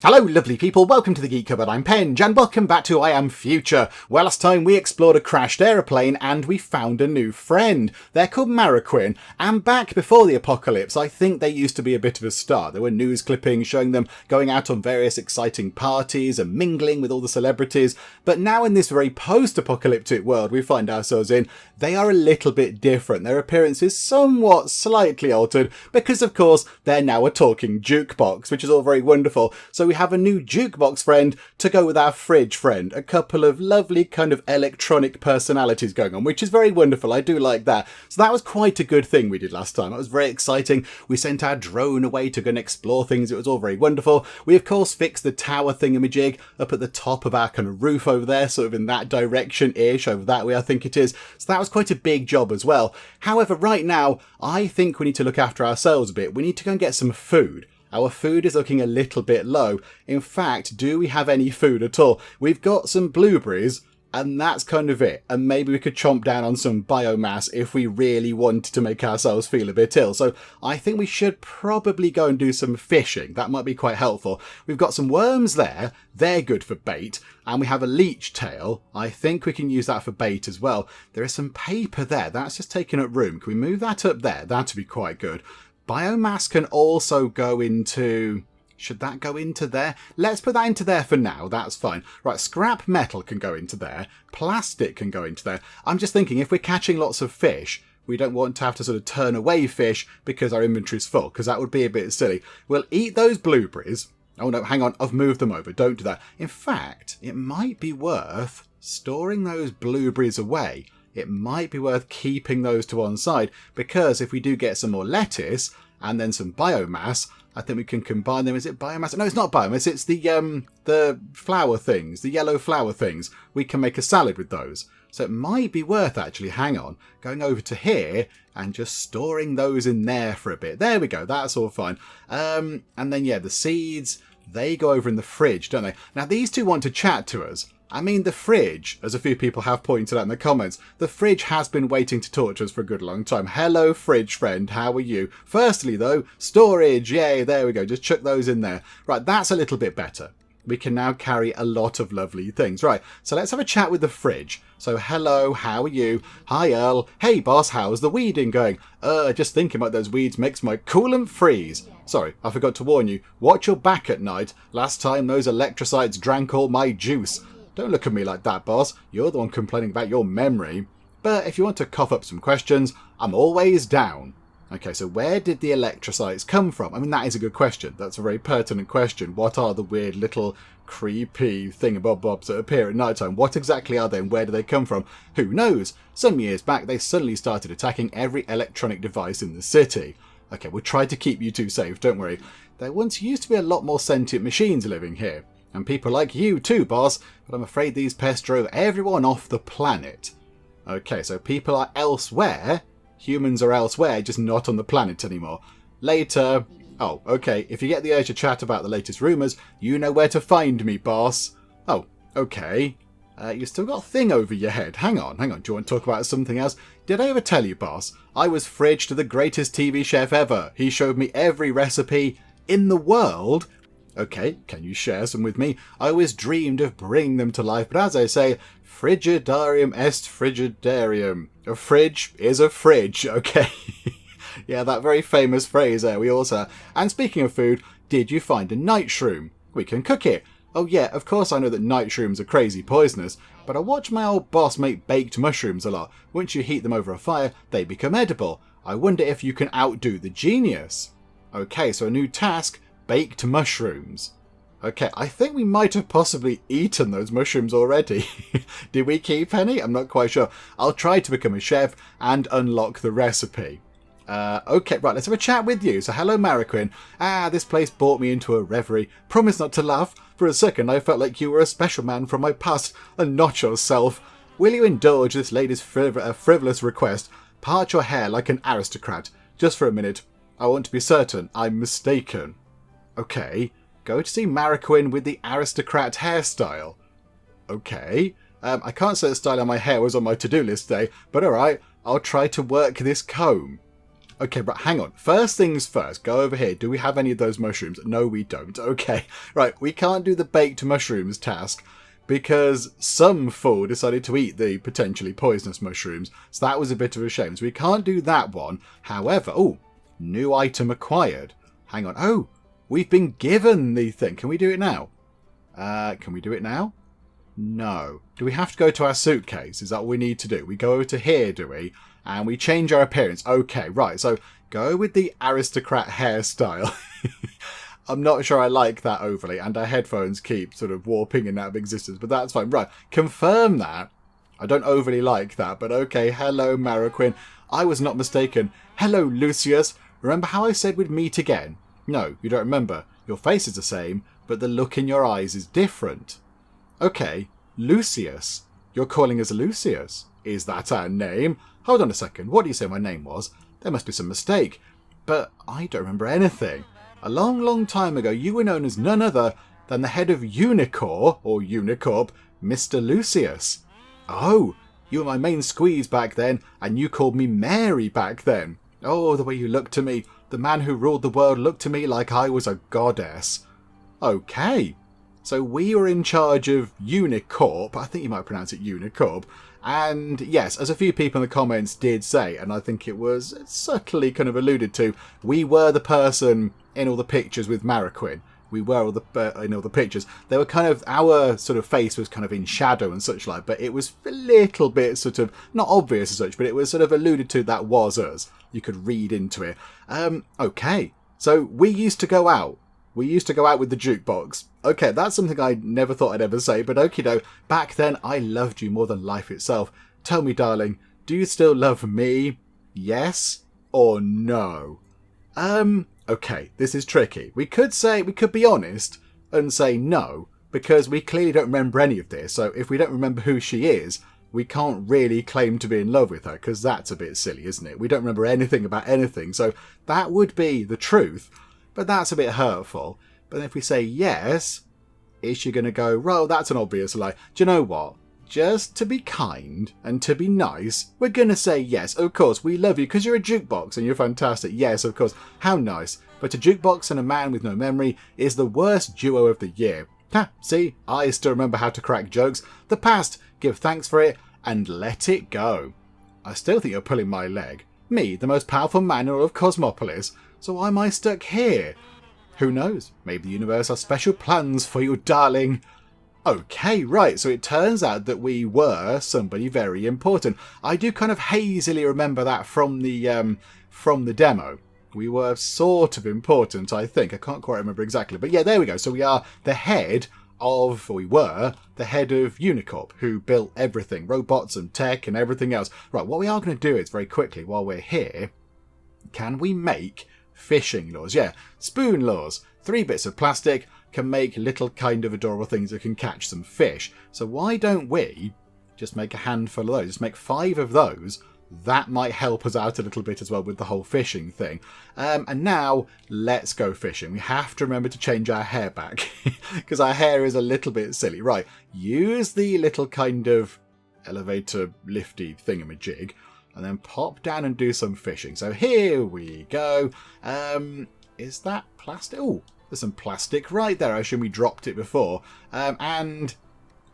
Hello lovely people, welcome to the Geek Cupboard, I'm Penge, and welcome back to I Am Future, where last time we explored a crashed aeroplane and we found a new friend. They're called Mariquin, and back before the apocalypse I think they used to be a bit of a star. There were news clippings showing them going out on various exciting parties and mingling with all the celebrities, but now in this very post-apocalyptic world we find ourselves in, they are a little bit different. Their appearance is somewhat slightly altered, because of course they're now a talking jukebox, which is all very wonderful. So we have a new jukebox friend to go with our fridge friend. A couple of lovely kind of electronic personalities going on, which is very wonderful. I do like that. So that was quite a good thing we did last time. It was very exciting. We sent our drone away to go and explore things. It was all very wonderful. We of course fixed the tower thingamajig up at the top of our kind of roof over there, sort of in that direction-ish, over that way I think it is. So that was quite a big job as well. However, right now, I think we need to look after ourselves a bit. We need to go and get some food. Our food is looking a little bit low. In fact, do we have any food at all? We've got some blueberries, and that's kind of it. And maybe we could chomp down on some biomass if we really wanted to make ourselves feel a bit ill. So I think we should probably go and do some fishing. That might be quite helpful. We've got some worms there. They're good for bait. And we have a leech tail. I think we can use that for bait as well. There is some paper there. That's just taking up room. Can we move that up there? That'd be quite good. Biomass can also go into... Should that go into there? Let's put that into there for now. That's fine. Right, scrap metal can go into there. Plastic can go into there. I'm just thinking, if we're catching lots of fish, we don't want to have to sort of turn away fish because our inventory's full, because that would be a bit silly. We'll eat those blueberries. Oh no, hang on. I've moved them over. Don't do that. In fact, it might be worth storing those blueberries away. It might be worth keeping those to one side, because if we do get some more lettuce and then some biomass, I think we can combine them. Is it biomass? No, it's not biomass. It's the flower things, the yellow flower things. We can make a salad with those. So it might be worth actually, hang on, going over to here and just storing those in there for a bit. There we go. That's all fine. And then, yeah, the seeds, they go over in the fridge, don't they? Now, these two want to chat to us. I mean, the fridge, as a few people have pointed out in the comments, the fridge has been waiting to talk to us for a good long time. Hello, fridge friend, how are you? Firstly, though, storage, yay, there we go, just chuck those in there. Right, that's a little bit better. We can now carry a lot of lovely things. Right, so let's have a chat with the fridge. So, hello, how are you? Hi, Earl. Hey, boss, how's the weeding going? Just thinking about those weeds makes my coolant freeze. Sorry, I forgot to warn you. Watch your back at night. Last time those electrocytes drank all my juice. Don't look at me like that, boss. You're the one complaining about your memory. But if you want to cough up some questions, I'm always down. Okay, so where did the electrocytes come from? I mean, that is a good question. That's a very pertinent question. What are the weird little creepy thingamabobs that appear at night time? What exactly are they and where do they come from? Who knows? Some years back, they suddenly started attacking every electronic device in the city. Okay, we'll try to keep you two safe, don't worry. There once used to be a lot more sentient machines living here. And people like you too, boss, but I'm afraid these pests drove everyone off the planet. Okay, so people are elsewhere. Humans are elsewhere, just not on the planet anymore. Later. Oh, okay, if you get the urge to chat about the latest rumours, you know where to find me, boss. Oh, okay. You still got a thing over your head. Hang on. Do you want to talk about something else? Did I ever tell you, boss? I was fridge to the greatest TV chef ever. He showed me every recipe in the world. Okay, can you share some with me? I always dreamed of bringing them to life, but as I say, frigidarium est frigidarium. A fridge is a fridge, okay? Yeah, that very famous phrase there, we also... And speaking of food, did you find a night shroom? We can cook it. Oh yeah, of course I know that night shrooms are crazy poisonous, but I watch my old boss make baked mushrooms a lot. Once you heat them over a fire, they become edible. I wonder if you can outdo the genius. Okay, so a new task... Baked mushrooms. Okay, I think we might have possibly eaten those mushrooms already. Did we keep any? I'm not quite sure. I'll try to become a chef and unlock the recipe. Okay, right, let's have a chat with you. So hello, Mariquin. This place brought me into a reverie. Promise not to laugh. For a second I felt like you were a special man from my past and not yourself. Will you indulge this lady's frivolous request? Part your hair like an aristocrat. Just for a minute. I want to be certain I'm mistaken. Okay, go to see Mariquin with the aristocrat hairstyle. Okay, I can't say the style of my hair was on my to-do list today, but alright, I'll try to work this comb. Okay, but hang on. First things first, go over here. Do we have any of those mushrooms? No, we don't. Okay, right. We can't do the baked mushrooms task because some fool decided to eat the potentially poisonous mushrooms. So that was a bit of a shame. So we can't do that one. However, oh, new item acquired. Hang on. Oh, we've been given the thing. Can we do it now? Can we do it now? No. Do we have to go to our suitcase? Is that what we need to do? We go over to here, do we? And we change our appearance. Okay, right. So go with the aristocrat hairstyle. I'm not sure I like that overly. And our headphones keep sort of warping in and out of existence. But that's fine. Right. Confirm that. I don't overly like that. But okay. Hello, Mariquin. I was not mistaken. Hello, Lucius. Remember how I said we'd meet again? No, you don't remember. Your face is the same, but the look in your eyes is different. Okay, Lucius. You're calling us Lucius. Is that our name? Hold on a second. What do you say my name was? There must be some mistake. But I don't remember anything. A long, long time ago, you were known as none other than the head of Unicorp, or Unicorp, Mr. Lucius. Oh, you were my main squeeze back then, and you called me Mary back then. Oh, the way you looked to me. The man who ruled the world looked to me like I was a goddess. Okay. So we were in charge of Unicorp. I think you might pronounce it Unicorp. And yes, as a few people in the comments did say, and I think it was subtly kind of alluded to, we were the person in all the pictures with Mariquin. We were all in all the pictures. They were kind of, our sort of face was kind of in shadow and such like, but it was a little bit sort of, not obvious as such, but it was sort of alluded to that was us. You could read into it. Okay, so we used to go out. We used to go out with the jukebox. Okay, that's something I never thought I'd ever say, but okie doke. Back then, I loved you more than life itself. Tell me, darling, do you still love me? Yes or no? Okay, this is tricky. We could be honest and say no, because we clearly don't remember any of this. So if we don't remember who she is, we can't really claim to be in love with her, because that's a bit silly, isn't it? We don't remember anything about anything, so that would be the truth. But that's a bit hurtful. But if we say yes, is she going to go, well, that's an obvious lie. Do you know what? Just to be kind and to be nice, we're going to say yes. Of course, we love you because you're a jukebox and you're fantastic. Yes, of course. How nice. But a jukebox and a man with no memory is the worst duo of the year. Ha, see, I still remember how to crack jokes. The past, give thanks for it and let it go. I still think you're pulling my leg. Me, the most powerful man in all of Cosmopolis. So why am I stuck here? Who knows? Maybe the universe has special plans for you, darling. Okay, right, so it turns out that we were somebody very important. I do kind of hazily remember that from the demo. We were sort of important, I think. I can't quite remember exactly. But yeah, there we go. So we are the head of, or we were, the head of Unicorp, who built everything. Robots and tech and everything else. Right, what we are going to do is, very quickly, while we're here, can we make fishing lures? Yeah, spoon lures. 3 bits of plastic can make little kind of adorable things that can catch some fish. So why don't we just make a handful of those? Just make 5 of those. That might help us out a little bit as well with the whole fishing thing. And now, let's go fishing. We have to remember to change our hair back, because our hair is a little bit silly. Right, use the little kind of elevator lifty thingamajig, and then pop down and do some fishing. So here we go. Is that plastic? Oh, there's some plastic right there. I assume we dropped it before. And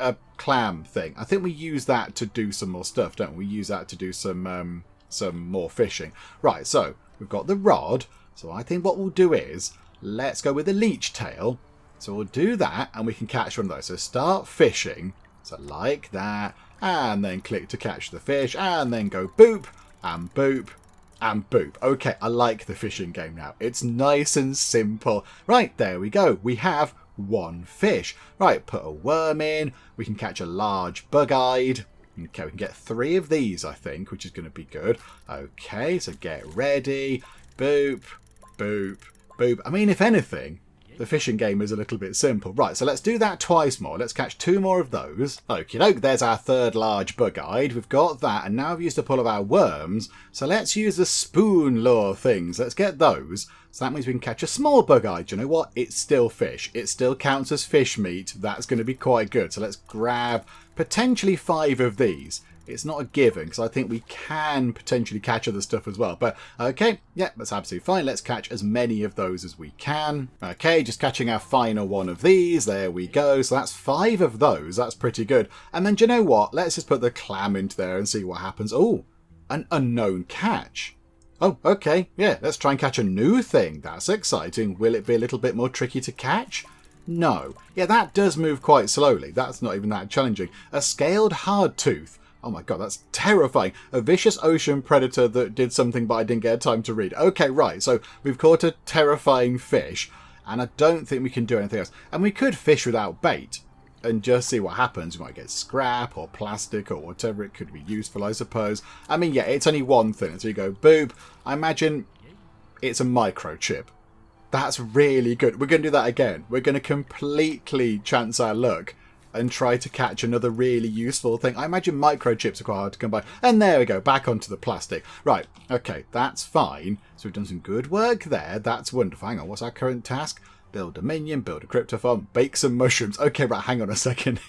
a clam thing. I think we use that to do some more stuff, don't we? We use that to do some more fishing. Right, so we've got the rod. So I think what we'll do is, let's go with the leech tail. So we'll do that, and we can catch one of those. So start fishing. So like that. And then click to catch the fish. And then go boop, and boop, and boop. Okay, I like the fishing game now. It's nice and simple. Right, there we go. We have 1 fish. Right, put a worm in. We can catch a large bug-eyed. Okay, we can get 3 of these, I think, which is going to be good. Okay, so get ready. Boop, boop, boop. I mean, if anything, the fishing game is a little bit simple. Right, so let's do that twice more. Let's catch 2 more of those. Okie doke, there's our 3rd large bug-eyed. We've got that, and now we've used up all of our worms. So let's use the spoon lure things. Let's get those. So that means we can catch a small bug-eyed. You know what? It's still fish. It still counts as fish meat. That's going to be quite good. So let's grab potentially 5 of these. It's not a given, because I think we can potentially catch other stuff as well. But, okay, yeah, that's absolutely fine. Let's catch as many of those as we can. Okay, just catching our final one of these. There we go. So that's 5 of those. That's pretty good. And then, do you know what? Let's just put the clam into there and see what happens. Oh, an unknown catch. Oh, okay, yeah, let's try and catch a new thing. That's exciting. Will it be a little bit more tricky to catch? No. Yeah, that does move quite slowly. That's not even that challenging. A scaled hardtooth. Oh my god, that's terrifying. A vicious ocean predator that did something but I didn't get time to read. Okay, right, so we've caught a terrifying fish, and I don't think we can do anything else. And we could fish without bait and just see what happens. We might get scrap or plastic or whatever. It could be useful, I suppose. I mean, yeah, it's only one thing. So you go, boop. I imagine it's a microchip. That's really good. We're going to do that again. We're going to completely chance our luck and try to catch another really useful thing. I imagine microchips are quite hard to come by. And there we go, back onto the plastic. Right, okay, that's fine. So we've done some good work there. That's wonderful. Hang on, what's our current task? Build a minion, build a crypto farm, bake some mushrooms. Okay, right, hang on a second.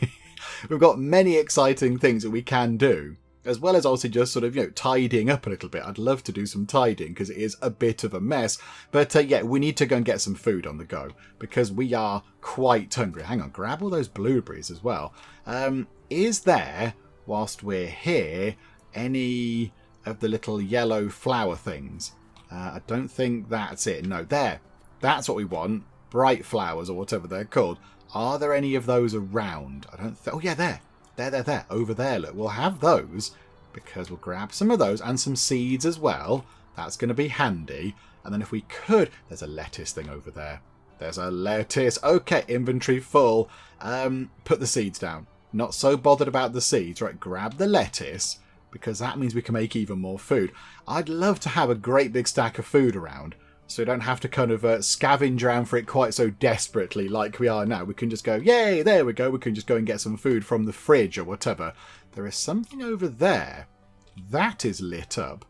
We've got many exciting things that we can do, as well as also just sort of, tidying up a little bit. I'd love to do some tidying because it is a bit of a mess. But yeah, we need to go and get some food on the go because we are quite hungry. Hang on, grab all those blueberries as well. Is there, whilst we're here, any of the little yellow flower things? I don't think that's it. No, there. That's what we want. Bright flowers or whatever they're called. Are there any of those around? I don't think. Oh, yeah, there. There. Over there, look. We'll have those because we'll grab some of those and some seeds as well. That's going to be handy. And then if we could... There's a lettuce thing over there. There's a lettuce. Okay, inventory full. Put the seeds down. Not so bothered about the seeds. Right, grab the lettuce because that means we can make even more food. I'd love to have a great big stack of food around so we don't have to kind of scavenge around for it quite so desperately like we are now. We can just go, yay, there we go. We can just go and get some food from the fridge or whatever. There is something over there. That is lit up.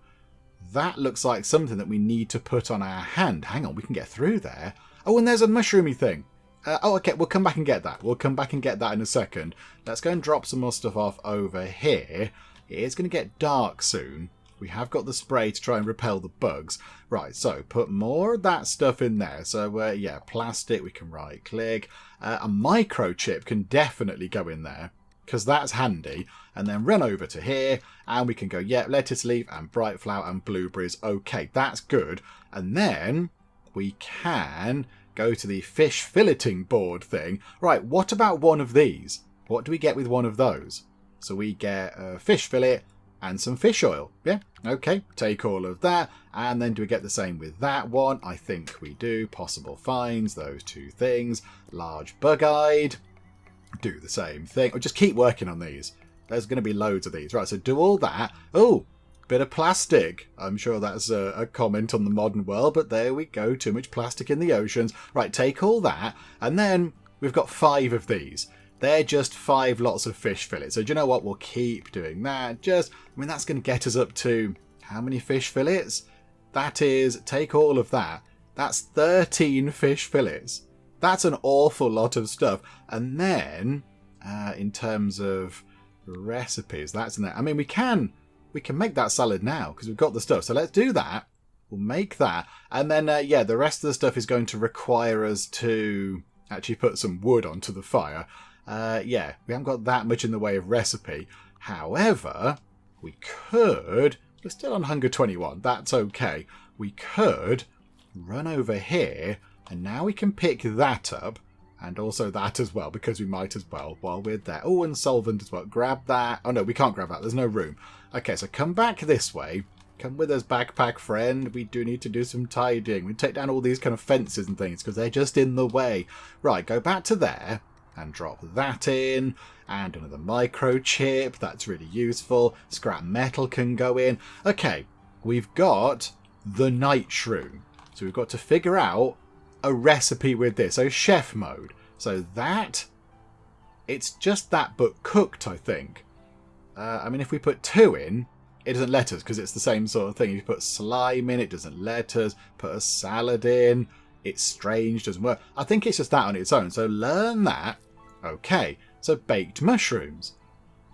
That looks like something that we need to put on our hand. Hang on, we can get through there. Oh, and there's a mushroomy thing. Oh, okay, we'll come back and get that. We'll come back and get that in a second. Let's go and drop some more stuff off over here. It is going to get dark soon. We have got the spray to try and repel the bugs. Right, so put more of that stuff in there. So, yeah, plastic, we can right-click. A microchip can definitely go in there because that's handy. And then run over to here and we can go, yeah, lettuce leaf and bright flower and blueberries. Okay, that's good. And then we can go to the fish filleting board thing. Right, what about one of these? What do we get with one of those? So we get a fish fillet and some fish oil. Yeah, okay, take all of that. And then do we get the same with that one? I think we do. Possible finds, those two things. Large bug-eyed. Do the same thing. Or just keep working on these. There's going to be loads of these. Right, so do all that. Oh, bit of plastic. I'm sure that's a comment on the modern world, but there we go. Too much plastic in the oceans. Right, take all that. And then we've got 5 of these. They're just 5 lots of fish fillets. So do you know what? We'll keep doing that. That's going to get us up to how many fish fillets? That is, take all of that. That's 13 fish fillets. That's an awful lot of stuff. And then, in terms of recipes, that's in there. I mean, we can make that salad now because we've got the stuff. So let's do that. We'll make that. And then, yeah, the rest of the stuff is going to require us to actually put some wood onto the fire. Yeah, we haven't got that much in the way of recipe. However, we could... We're still on Hunger 21. That's okay. We could run over here, and now we can pick that up, and also that as well, because we might as well while we're there. Oh, and solvent as well. Grab that. Oh, no, we can't grab that. There's no room. Okay, so come back this way. Come with us, backpack friend. We do need to do some tidying. We take down all these kind of fences and things, because they're just in the way. Right, go back to there. And drop that in. And another microchip. That's really useful. Scrap metal can go in. Okay, we've got the night shroom. So we've got to figure out a recipe with this. So chef mode. So that... It's just that but cooked, I think. I mean, if we put 2 in, it doesn't let us because it's the same sort of thing. If you put slime in, it doesn't let us. Put a salad in. It's strange, doesn't work. I think it's just that on its own. So learn that. Okay, so baked mushrooms.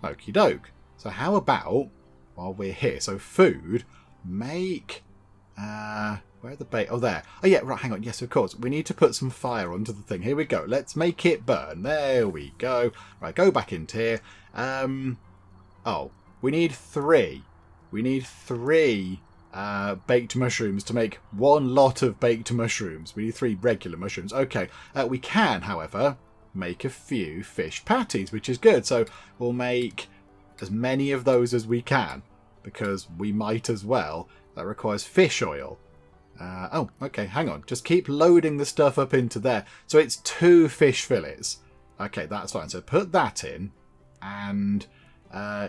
Okie doke. So how about, while we're here, so food, make... where are the bait? Oh, there. Oh, yeah, right, hang on. Yes, of course. We need to put some fire onto the thing. Here we go. Let's make it burn. There we go. Right, go back into here. Oh, we need 3. We need 3 baked mushrooms to make 1 lot of baked mushrooms. We need 3 regular mushrooms. Okay. We can, however, make a few fish patties, which is good. So we'll make as many of those as we can, because we might as well. That requires fish oil. Oh, okay, hang on. Just keep loading the stuff up into there. So it's 2 fish fillets. Okay, that's fine. So put that in. And,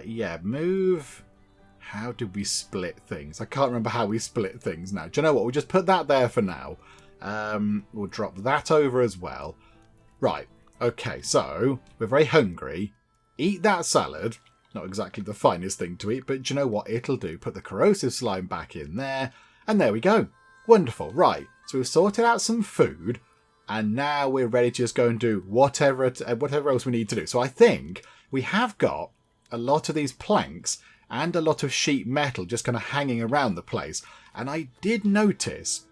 yeah, move... How did we split things? I can't remember how we split things now. Do you know what? We'll just put that there for now. We'll drop that over as well. Right. Okay, so we're very hungry. Eat that salad. Not exactly the finest thing to eat, but do you know what? It'll do. Put the corrosive slime back in there. And there we go. Wonderful. Right. So we've sorted out some food. And now we're ready to just go and do whatever else we need to do. So I think we have got a lot of these planks and a lot of sheet metal just kind of hanging around the place. And I did notice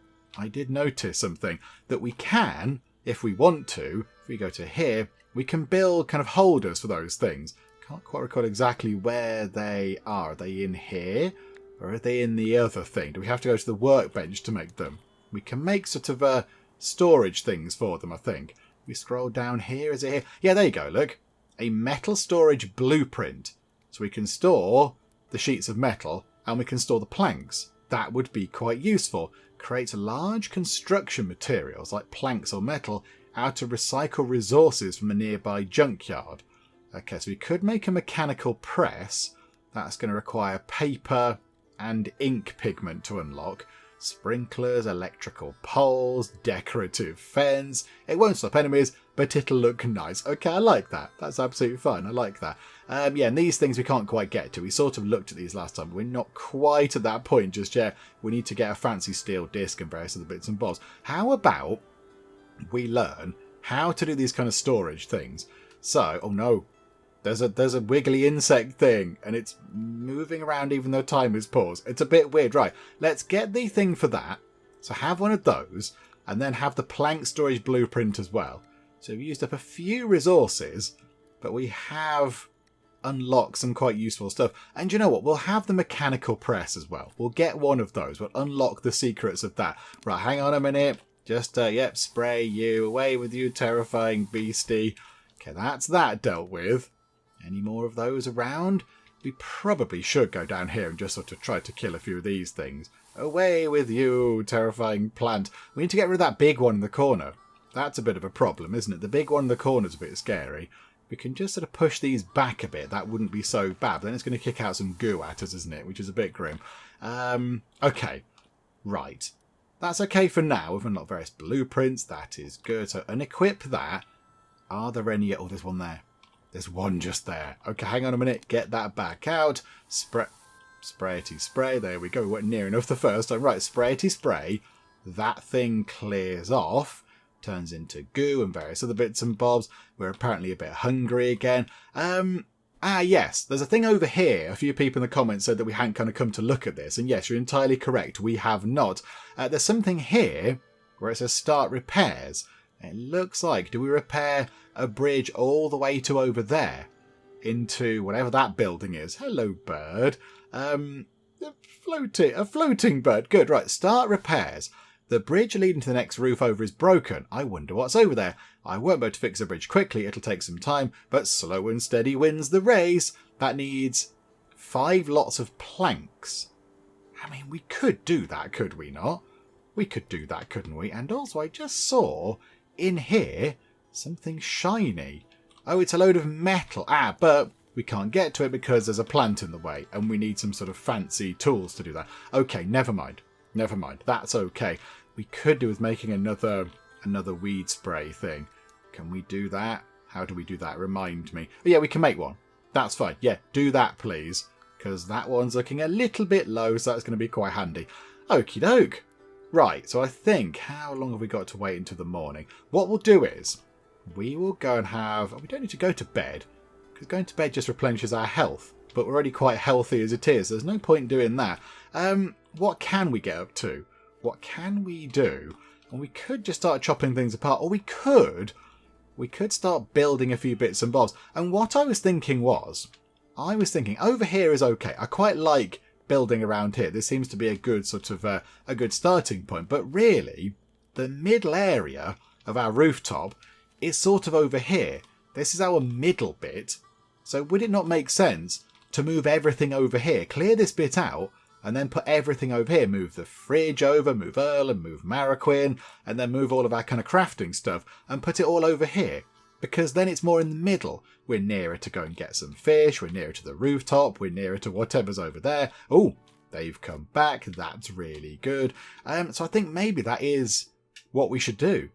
something that we can, if we want to, if we go to here, we can build kind of holders for those things. Can't quite recall exactly where they are. Are they in here? Or are they in the other thing? Do we have to go to the workbench to make them? We can make sort of storage things for them, I think. We scroll down here. Is it here? Yeah, there you go, look. A metal storage blueprint. So we can store the sheets of metal and we can store the planks. That would be quite useful. Create large construction materials like planks or metal out of recycled resources from a nearby junkyard. Okay, so we could make a mechanical press. That's going to require paper and ink pigment to unlock. Sprinklers, electrical poles, decorative fence. It won't stop enemies, but it'll look nice. Okay, I like that. That's absolutely fine. I like that. Yeah, and these things we can't quite get to. We sort of looked at these last time, but we're not quite at that point just yet. We need to get a fancy steel disc and various other bits and bobs. How about we learn how to do these kind of storage things? So, oh no. There's a wiggly insect thing, and it's moving around even though time is paused. It's a bit weird. Right, let's get the thing for that. So have one of those, and then have the plank storage blueprint as well. So we've used up a few resources, but we have unlocked some quite useful stuff. And you know what? We'll have the mechanical press as well. We'll get one of those. We'll unlock the secrets of that. Right, hang on a minute. Just, yep, spray you. Away with you, terrifying beastie. Okay, that's that dealt with. Any more of those around? We probably should go down here and just sort of try to kill a few of these things. Away with you, terrifying plant. We need to get rid of that big one in the corner. That's a bit of a problem, isn't it? The big one in the corner is a bit scary. We can just sort of push these back a bit. That wouldn't be so bad. But then it's going to kick out some goo at us, isn't it? Which is a bit grim. Okay. Right. That's okay for now. We've unlocked various blueprints. That is good. So unequip that. Are there any... Oh, there's one there. There's one just there. Okay, hang on a minute. Get that back out. Sprayety spray. There we go. We weren't near enough the first time. Right, sprayety spray. That thing clears off. Turns into goo and various other bits and bobs. We're apparently a bit hungry again. Yes. There's a thing over here. A few people in the comments said that we hadn't kind of come to look at this. And yes, you're entirely correct. We have not. There's something here where it says start repairs. It looks like, do we repair a bridge all the way to over there? Into whatever that building is. Hello, bird. A floating bird. Good, right. Start repairs. The bridge leading to the next roof over is broken. I wonder what's over there. I won't be able to fix the bridge quickly. It'll take some time, but slow and steady wins the race. That needs 5 lots of planks. I mean, we could do that, could we not? We could do that, couldn't we? And also, I just saw... in here, something shiny. Oh, it's a load of metal. But we can't get to it because there's a plant in the way and we need some sort of fancy tools to do that. Okay, never mind. Never mind. That's okay. We could do with making another weed spray thing. Can we do that? How do we do that? Remind me. Oh, yeah, we can make one. That's fine. Yeah, do that, please. Because that one's looking a little bit low, so that's going to be quite handy. Okie doke. Right, so I think, how long have we got to wait until the morning? What we'll do is, we will go and have... we don't need to go to bed, because going to bed just replenishes our health. but we're already quite healthy as it is. There's no point doing that. What can we get up to? What can we do? And we could just start chopping things apart, or we could start building a few bits and bobs. And what I was thinking over here is okay. I quite like building around here. This seems to be a good sort of a good starting point. But really, the middle area of our rooftop is sort of over here. This is our middle bit. So would it not make sense to move everything over here, clear this bit out, and then put everything over here? Move the fridge over, move Earl and move Mariquin, and then move all of our kind of crafting stuff and put it all over here. Because then it's more in the middle. We're nearer to go and get some fish, we're nearer to the rooftop, we're nearer to whatever's over there. Oh, they've come back. That's really good. So I think maybe that is what we should do.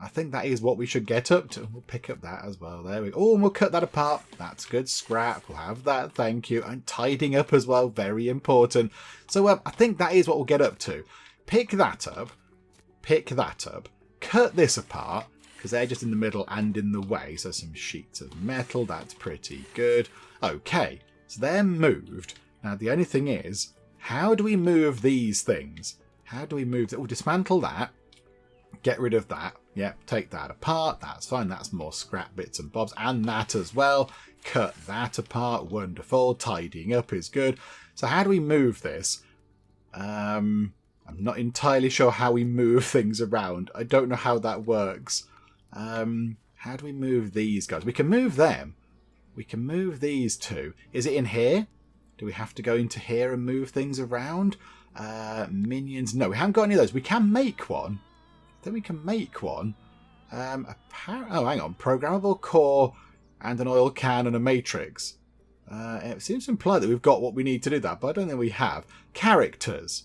I think that is what we should get up to. We'll pick up that as well. There we go. Oh, and we'll cut that apart. That's good. Scrap. We'll have that. Thank you. And tidying up as well. Very important. So I think that is what we'll get up to. Pick that up. Pick that up. Cut this apart, because they're just in the middle and in the way. So some sheets of metal. That's pretty good. Okay. So they're moved. Now, the only thing is, how do we move these things? How do we move that? We'll dismantle that. Get rid of that. Yep, take that apart. That's fine. That's more scrap bits and bobs. And that as well. Cut that apart. Wonderful. Tidying up is good. So how do we move this? I'm not entirely sure how we move things around. I don't know how that works. How do we move these guys? We can move them. We can move these two. Is it in here? Do we have to go into here and move things around? Minions. No, we haven't got any of those. We can make one. Then we can make one. Oh, hang on. Programmable core and an oil can and a matrix. It seems to imply that we've got what we need to do that, but I don't think we have. Characters.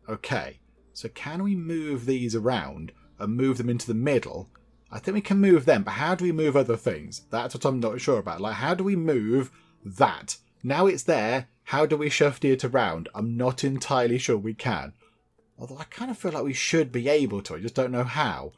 Okay. So can we move these around and move them into the middle? I think we can move them, but how do we move other things? That's what I'm not sure about. Like, how do we move that? Now it's there. How do we shuffle it around? I'm not entirely sure we can. Although I kind of feel like we should be able to. I just don't know how.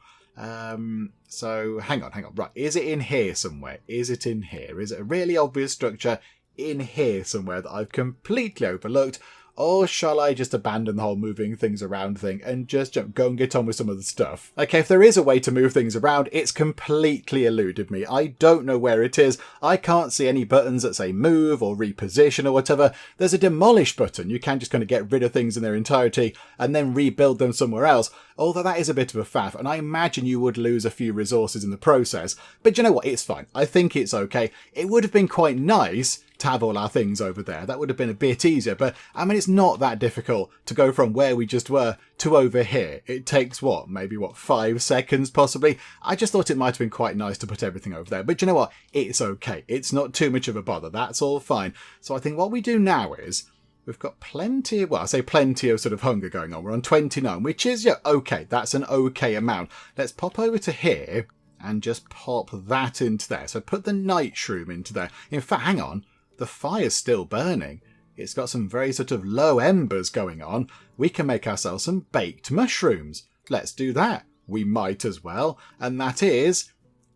So hang on. Right. Is it in here somewhere? Is it in here? Is it a really obvious structure in here somewhere that I've completely overlooked? Or shall I just abandon the whole moving things around thing and just go and get on with some of the stuff? Okay, if there is a way to move things around, it's completely eluded me. I don't know where it is. I can't see any buttons that say move or reposition or whatever. There's a demolish button. You can just kind of get rid of things in their entirety and then rebuild them somewhere else. Although that is a bit of a faff, and I imagine you would lose a few resources in the process. But you know what? It's fine. I think it's okay. It would have been quite nice to have all our things over there. That would have been a bit easier, but I mean, it's not that difficult to go from where we just were to over here. It takes maybe 5 seconds possibly. I just thought it might have been quite nice to put everything over there, but you know what? It's okay. It's not too much of a bother. That's all fine. So I think what we do now is we've got plenty of sort of hunger going on. We're on 29, which is, okay. That's an okay amount. Let's pop over to here and just pop that into there. So put the night shroom into there. In fact, hang on. The fire's still burning. It's got some very sort of low embers going on. We can make ourselves some baked mushrooms. Let's do that. We might as well. And that is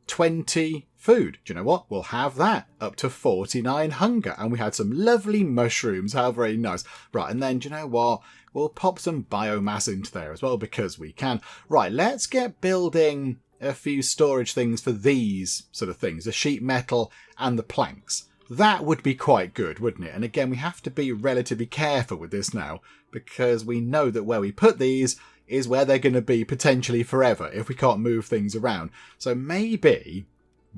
20 food. Do you know what? We'll have that. Up to 49 hunger. And we had some lovely mushrooms. How very nice. Right, and then do you know what? We'll pop some biomass into there as well because we can. Right, let's get building a few storage things for these sort of things. The sheet metal and the planks. That would be quite good, wouldn't it? And again, we have to be relatively careful with this now because we know that where we put these is where they're going to be potentially forever if we can't move things around. So maybe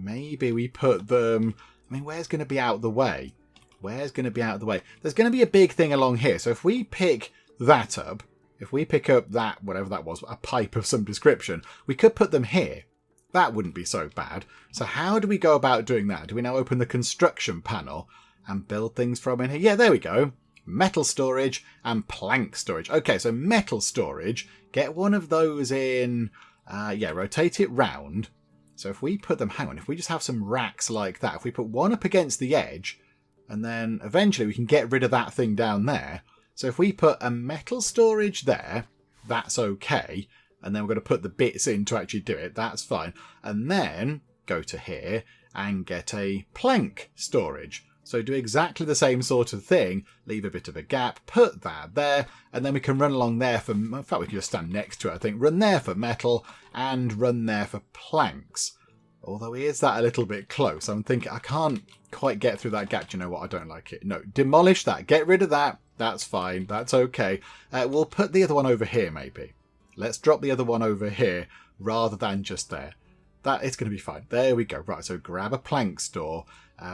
we put them... I mean, where's going to be out of the way? Where's going to be out of the way? There's going to be a big thing along here. So if we pick that up, if we pick up that, whatever that was, a pipe of some description, we could put them here. That wouldn't be so bad. So how do we go about doing that? Do we now open the construction panel and build things from in here? Yeah, there we go. Metal storage and plank storage. Okay, so metal storage. Get one of those in. Rotate it round. So if we put them, hang on, if we just have some racks like that, if we put one up against the edge, and then eventually we can get rid of that thing down there. So if we put a metal storage there, that's okay. And then we're going to put the bits in to actually do it. That's fine. And then go to here and get a plank storage. So do exactly the same sort of thing, leave a bit of a gap, put that there, and then we can run along there for, in fact we can just stand next to it I think, run there for metal and run there for planks. Although is that a little bit close? I'm thinking I can't quite get through that gap. Do you know what? I don't like it. No, demolish that. Get rid of that. That's fine. That's okay. We'll put the other one over here maybe. Let's drop the other one over here rather than just there. That is going to be fine. There we go. Right, so grab a plank store,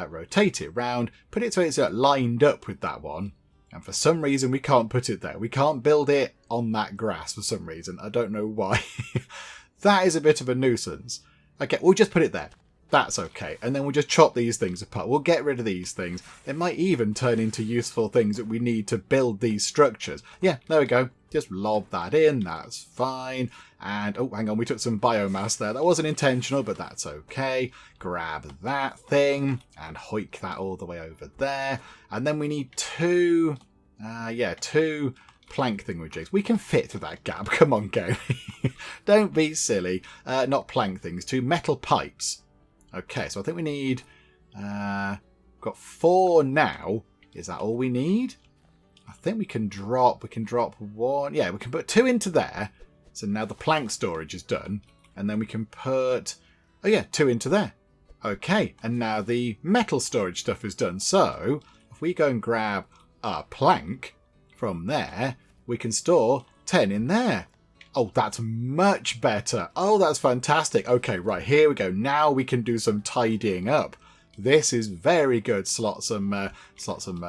rotate it round, put it so it's lined up with that one. And for some reason we can't put it there. We can't build it on that grass for some reason. I don't know why. That is a bit of a nuisance. Okay, we'll just put it there. That's okay. And then we'll just chop these things apart. We'll get rid of these things. It might even turn into useful things that we need to build these structures. Yeah, there we go. Just lob that in. That's fine. And, oh, hang on. We took some biomass there. That wasn't intentional, but that's okay. Grab that thing and hoik that all the way over there. And then we need two plank thingamajigs. We can fit through that gap. Come on, game. Don't be silly. Not plank things. 2 metal pipes. Okay, so I think we need... got 4 now. Is that all we need? I think we can drop 1. Yeah, we can put 2 into there. So now the plank storage is done. And then we can put... oh yeah, 2 into there. Okay, and now the metal storage stuff is done. So, if we go and grab our plank from there, we can store 10 in there. Oh, that's much better. Oh, that's fantastic. Okay, right, here we go. Now we can do some tidying up. This is very good. Slot some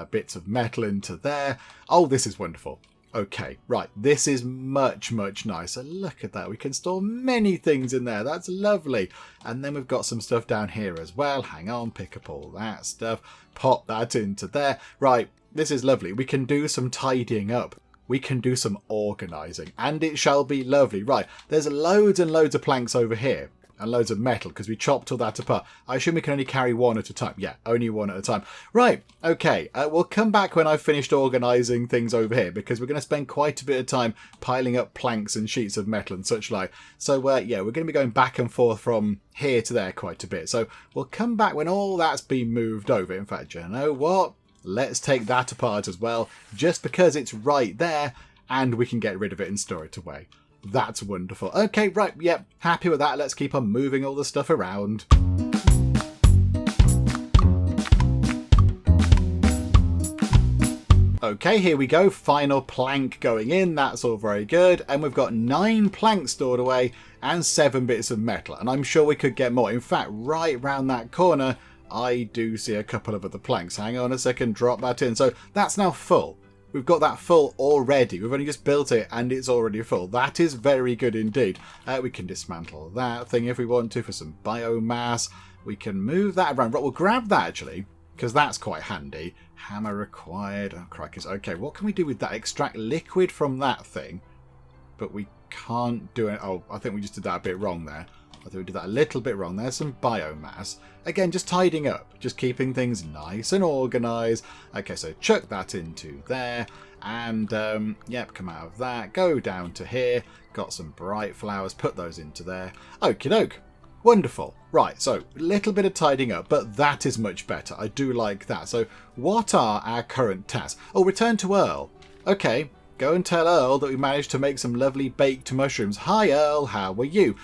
bits of metal into there. Oh, this is wonderful. Okay, right. This is much, much nicer. Look at that. We can store many things in there. That's lovely. And then we've got some stuff down here as well. Hang on, pick up all that stuff. Pop that into there. Right, this is lovely. We can do some tidying up. We can do some organising. And it shall be lovely. Right, there's loads and loads of planks over here. And loads of metal, because we chopped all that apart. I assume we can only carry 1 at a time. Yeah, only 1 at a time. Right, okay. We'll come back when I've finished organising things over here, because we're going to spend quite a bit of time piling up planks and sheets of metal and such like. So, yeah, we're going to be going back and forth from here to there quite a bit. So we'll come back when all that's been moved over. In fact, you know what? Let's take that apart as well, just because it's right there, and we can get rid of it and store it away. That's wonderful. Okay, right, yep, happy with that. Let's keep on moving all the stuff around. Okay, here we go. Final plank going in. That's all very good. And we've got 9 planks stored away and 7 bits of metal. And I'm sure we could get more. In fact, right round that corner, I do see a couple of other planks. Hang on a second, drop that in. So that's now full. We've got that full already. We've only just built it and it's already full. That is very good indeed. We can dismantle that thing if we want to for some biomass. We can move that around. Right, we'll grab that actually, because that's quite handy. Hammer required. Oh, crikey. Okay, what can we do with that? Extract liquid from that thing. But we can't do it. Oh, I think we just did that a bit wrong there. I think we did that a little bit wrong. There's some biomass. Again, just tidying up. Just keeping things nice and organised. Okay, so chuck that into there. And, yep, come out of that. Go down to here. Got some bright flowers. Put those into there. Okie doke. Wonderful. Right, so a little bit of tidying up, but that is much better. I do like that. So what are our current tasks? Oh, return to Earl. Okay. Go and tell Earl that we managed to make some lovely baked mushrooms. Hi Earl, how are you?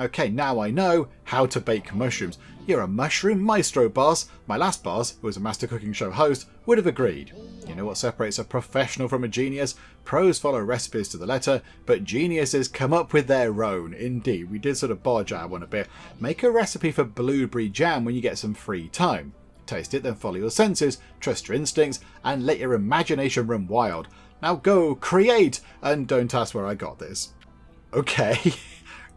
Okay, now I know how to bake mushrooms. You're a mushroom maestro, boss. My last boss, who was a Master Cooking Show host, would have agreed. You know what separates a professional from a genius? Pros follow recipes to the letter, but geniuses come up with their own. Indeed, we did sort of bodge our one a bit. Make a recipe for blueberry jam when you get some free time. Taste it, then follow your senses, trust your instincts, and let your imagination run wild. Now go, create, and don't ask where I got this. Okay.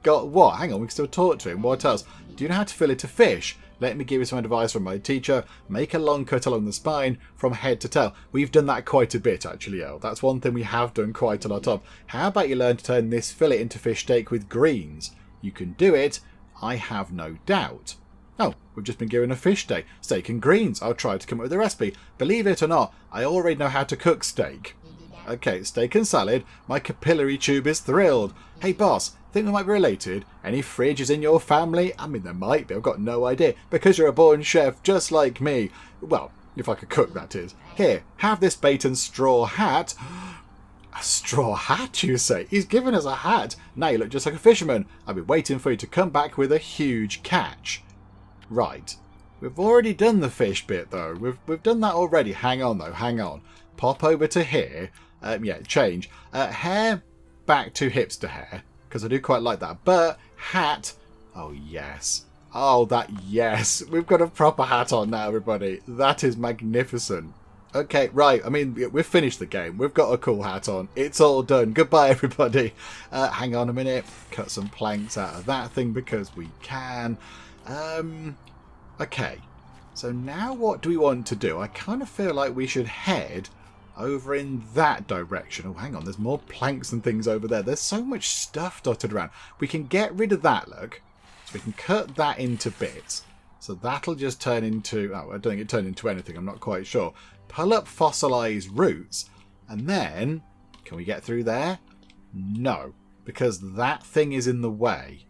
Got what? Hang on, we can still talk to him. What else? Do you know how to fillet a fish? Let me give you some advice from my teacher. Make a long cut along the spine from head to tail. We've done that quite a bit, actually, Earl. That's one thing we have done quite a lot of. How about you learn to turn this fillet into fish steak with greens? You can do it, I have no doubt. Oh, we've just been given a fish steak. Steak and greens. I'll try to come up with a recipe. Believe it or not, I already know how to cook steak. Okay, steak and salad. My capillary tube is thrilled. Hey boss, Think we might be related? Any fridges in your family? I mean, there might be. I've got no idea. Because you're a born chef just like me. Well, if I could cook, that is. Here, have this bait and straw hat. A straw hat, you say? He's given us a hat. Now you look just like a fisherman. I've been waiting for you to come back with a huge catch. Right. We've already done the fish bit, though. We've done that already. Hang on, though. Hang on. Pop over to here. Yeah, change. Hair back to hipster hair. Because I do quite like that. But hat. Oh, yes. Oh, that yes. We've got a proper hat on now, everybody. That is magnificent. Okay, right. I mean, we've finished the game. We've got a cool hat on. It's all done. Goodbye, everybody. Hang on a minute. Cut some planks out of that thing because we can. Okay. So now what do we want to do? I kind of feel like we should head over in that direction. Oh, hang on. There's more planks and things over there. There's so much stuff dotted around. We can get rid of that, look. So we can cut that into bits. So that'll just turn into... Oh, I don't think it turned into anything. I'm not quite sure. Pull up fossilized roots. And then... Can we get through there? No. Because that thing is in the way.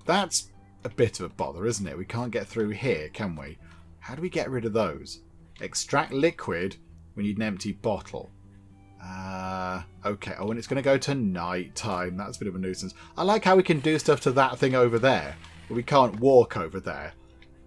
That's a bit of a bother, isn't it? We can't get through here, can we? How do we get rid of those? Extract liquid. We need an empty bottle. Okay. Oh, and it's going to go to night time. That's a bit of a nuisance. I like how we can do stuff to that thing over there. But we can't walk over there.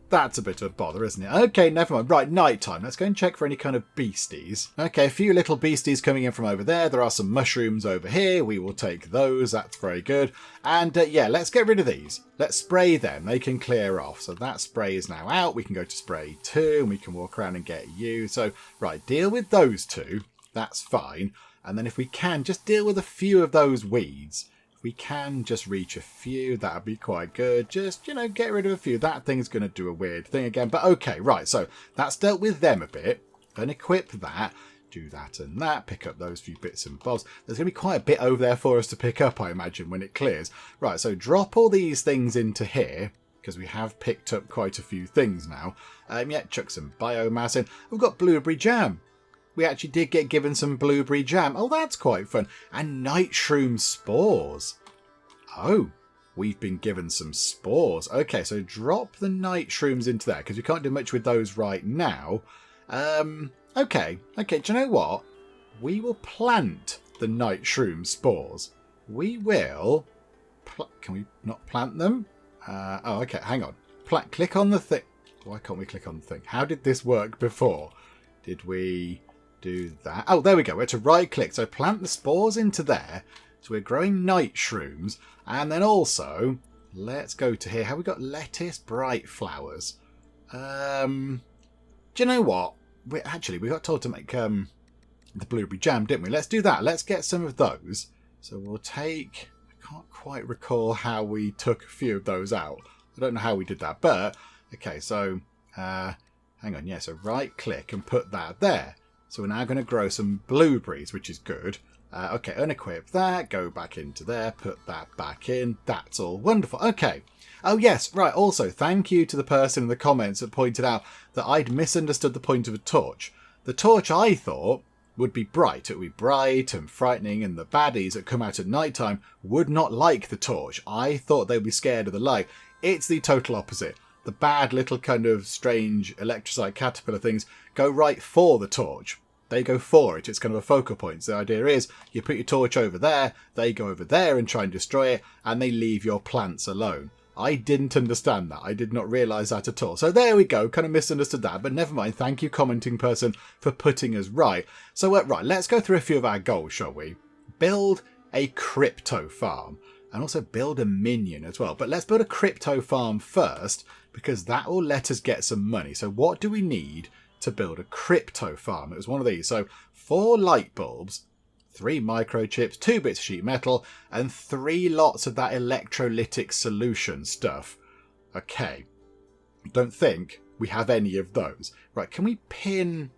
That's a bit of a bother, isn't it? Okay, never mind. Right, night time. Let's go and check for any kind of beasties. Okay, a few little beasties coming in from over there. There are some mushrooms over here. We will take those. That's very good. And yeah, let's get rid of these. Let's spray them. They can clear off. So that spray is now out. We can go to spray 2 and we can walk around and get you. So, right, deal with those 2. That's fine. And then if we can, just deal with a few of those weeds. If we can just reach a few, that would be quite good. Just, you know, get rid of a few. That thing's going to do a weird thing again. But okay, right. So that's dealt with them a bit. Unequip that. Do that and that. Pick up those few bits and bobs. There's going to be quite a bit over there for us to pick up, I imagine, when it clears. Right, so drop all these things into here. Because we have picked up quite a few things now. Yeah, chuck some biomass in. We've got blueberry jam. We actually did get given some blueberry jam. Oh, that's quite fun. And night shroom spores. Oh, we've been given some spores. Okay, so drop the night shrooms into there because we can't do much with those right now. Okay, do you know what? We will plant the night shroom spores. We will... Can we not plant them? Oh, okay, hang on. Click on the thing. Why can't we click on the thing? How did this work before? Did we... do that? Oh, there we go. We're to right click. So plant the spores into there. So we're growing night shrooms. And then also, let's go to here. Have we got lettuce? Bright flowers. Do you know what? We got told to make the blueberry jam, didn't we? Let's do that. Let's get some of those. So we'll take... I can't quite recall how we took a few of those out. I don't know how we did that. But, okay, so... hang on. Yeah, so right click and put that there. So we're now going to grow some blueberries, which is good. Okay, unequip that, go back into there, put that back in. That's all wonderful. Okay. Oh, yes, right. Also, thank you to the person in the comments that pointed out that I'd misunderstood the point of a torch. The torch, I thought, would be bright. It would be bright and frightening, and the baddies that come out at night time would not like the torch. I thought they'd be scared of the light. It's the total opposite. The bad little kind of strange electrocyte caterpillar things go right for the torch. They go for it. It's kind of a focal point. So the idea is you put your torch over there, they go over there and try and destroy it, and they leave your plants alone. I didn't understand that. I did not realise that at all. So there we go. Kind of misunderstood that, but never mind. Thank you, commenting person, for putting us right. So, right, let's go through a few of our goals, shall we? Build a crypto farm. And also build a minion as well. But let's build a crypto farm first, because that will let us get some money. So what do we need to build a crypto farm? It was one of these. So 4 light bulbs, 3 microchips, 2 bits of sheet metal, and 3 lots of that electrolytic solution stuff. Okay. Don't think we have any of those. Right, can we pin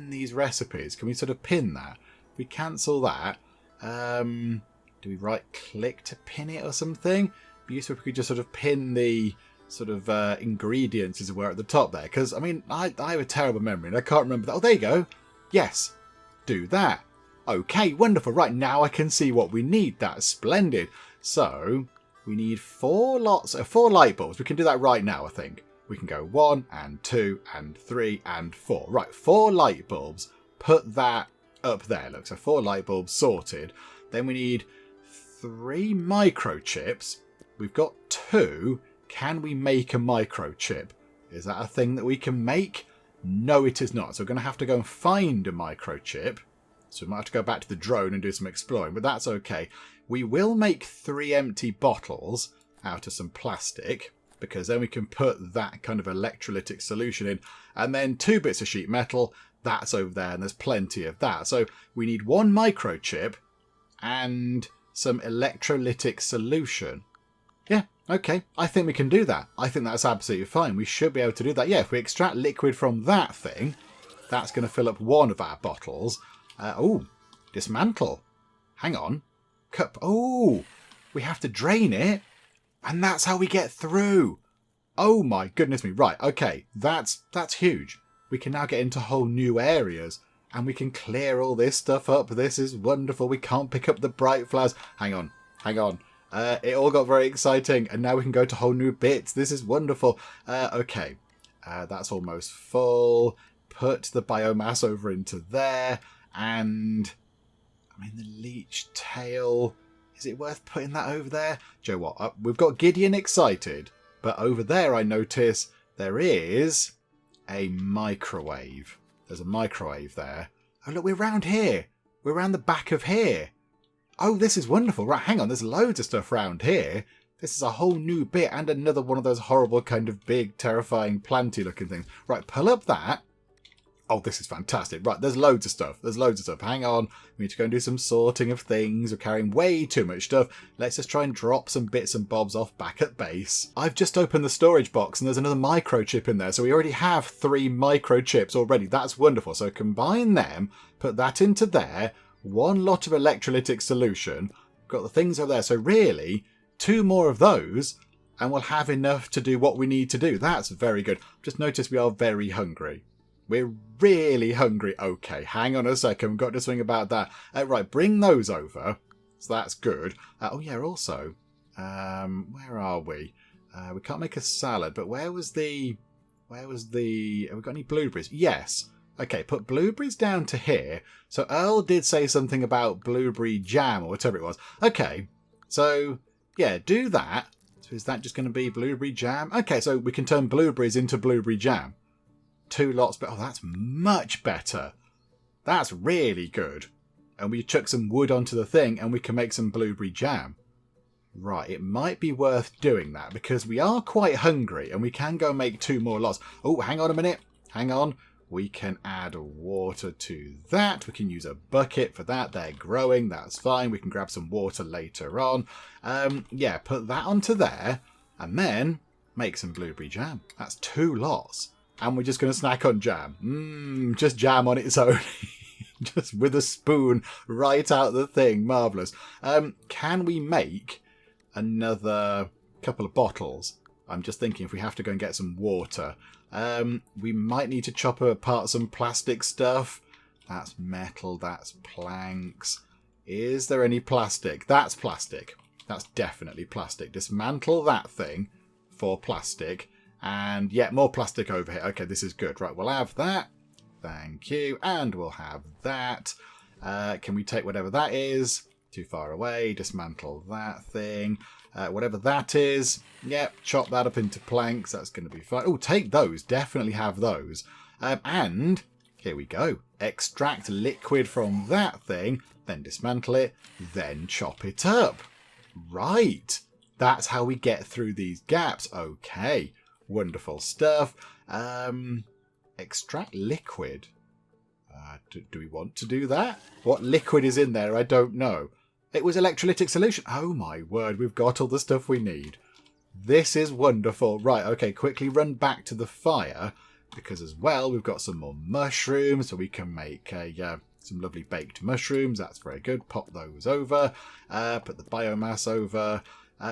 these recipes? Can we sort of pin that? We cancel that. Do we right click to pin it or something? Be useful if we could just sort of pin the sort of ingredients, as it were, at the top there. Because, I mean, I have a terrible memory and I can't remember that. Oh, there you go. Yes. Do that. Okay, wonderful. Right, now I can see what we need. That's splendid. So we need 4 light bulbs. We can do that right now, I think. We can go 1 and 2 and 3 and 4. Right, 4 light bulbs. Put that up there. Look, so 4 light bulbs sorted. Then we need 3 microchips. We've got 2. Can we make a microchip? Is that a thing that we can make? No, it is not. So we're going to have to go and find a microchip. So we might have to go back to the drone and do some exploring, but that's okay. We will make 3 empty bottles out of some plastic, because then we can put that kind of electrolytic solution in. And then 2 bits of sheet metal. That's over there, and there's plenty of that. So we need 1 microchip and some electrolytic solution. Yeah, okay. I think we can do that. I think that's absolutely fine. We should be able to do that. Yeah, if we extract liquid from that thing, that's going to fill up 1 of our bottles. Dismantle. Hang on. Cup. Oh, we have to drain it. And that's how we get through. Oh my goodness me. Right, okay. That's huge. We can now get into whole new areas. And we can clear all this stuff up. This is wonderful. We can't pick up the bright flowers. Hang on. It all got very exciting. And now we can go to whole new bits. This is wonderful. Okay. That's almost full. Put the biomass over into there. And I mean, the leech tail. Is it worth putting that over there? Do you know what? We've got Gideon excited. But over there, I notice there is a microwave. There's a microwave there. Oh, look, we're round here. We're around the back of here. Oh, this is wonderful. Right, hang on. There's loads of stuff round here. This is a whole new bit and another one of those horrible kind of big, terrifying, planty looking things. Right, pull up that. Oh, this is fantastic. Right, there's loads of stuff. Hang on. We need to go and do some sorting of things. We're carrying way too much stuff. Let's just try and drop some bits and bobs off back at base. I've just opened the storage box and there's another microchip in there. So we already have 3 microchips already. That's wonderful. So combine them, put that into there. 1 lot of electrolytic solution. Got the things over there. So really, 2 more of those and we'll have enough to do what we need to do. That's very good. Just notice we are very hungry. We're really hungry. Okay, hang on a second. We've got to swing about that. Right, bring those over. So that's good. Oh, yeah, also, where are we? We can't make a salad, but where was the... Have we got any blueberries? Yes. Okay, put blueberries down to here. So Earl did say something about blueberry jam or whatever it was. Okay, so, yeah, do that. So is that just going to be blueberry jam? Okay, so we can turn blueberries into blueberry jam. 2 lots, but oh, that's much better. That's really good. And we chuck some wood onto the thing and we can make some blueberry jam. Right, it might be worth doing that because we are quite hungry and we can go make 2 more lots. Oh, hang on a minute. Hang on. We can add water to that. We can use a bucket for that. They're growing. That's fine. We can grab some water later on. Yeah, put that onto there and then make some blueberry jam. That's 2 lots. And we're just going to snack on jam. Just jam on its own. Just with a spoon right out the thing. Marvellous. Can we make another couple of bottles? I'm just thinking if we have to go and get some water. We might need to chop apart some plastic stuff. That's metal. That's planks. Is there any plastic? That's plastic. That's definitely plastic. Dismantle that thing for plastic. And yeah, more plastic over here. Okay, this is good. Right, we'll have that. Thank you. And we'll have that. Can we take whatever that is? Too far away. Dismantle that thing. Whatever that is. Yep, chop that up into planks. That's going to be fine. Oh, take those. Definitely have those. And here we go. Extract liquid from that thing. Then dismantle it. Then chop it up. Right. That's how we get through these gaps. Okay. Wonderful stuff. Extract liquid. Do we want to do that? What liquid is in there? I don't know. It was electrolytic solution. Oh my word, we've got all the stuff we need. This is wonderful. Right, okay, quickly run back to the fire because as well we've got some more mushrooms so we can make some lovely baked mushrooms. That's very good. Pop those over. Put the biomass over.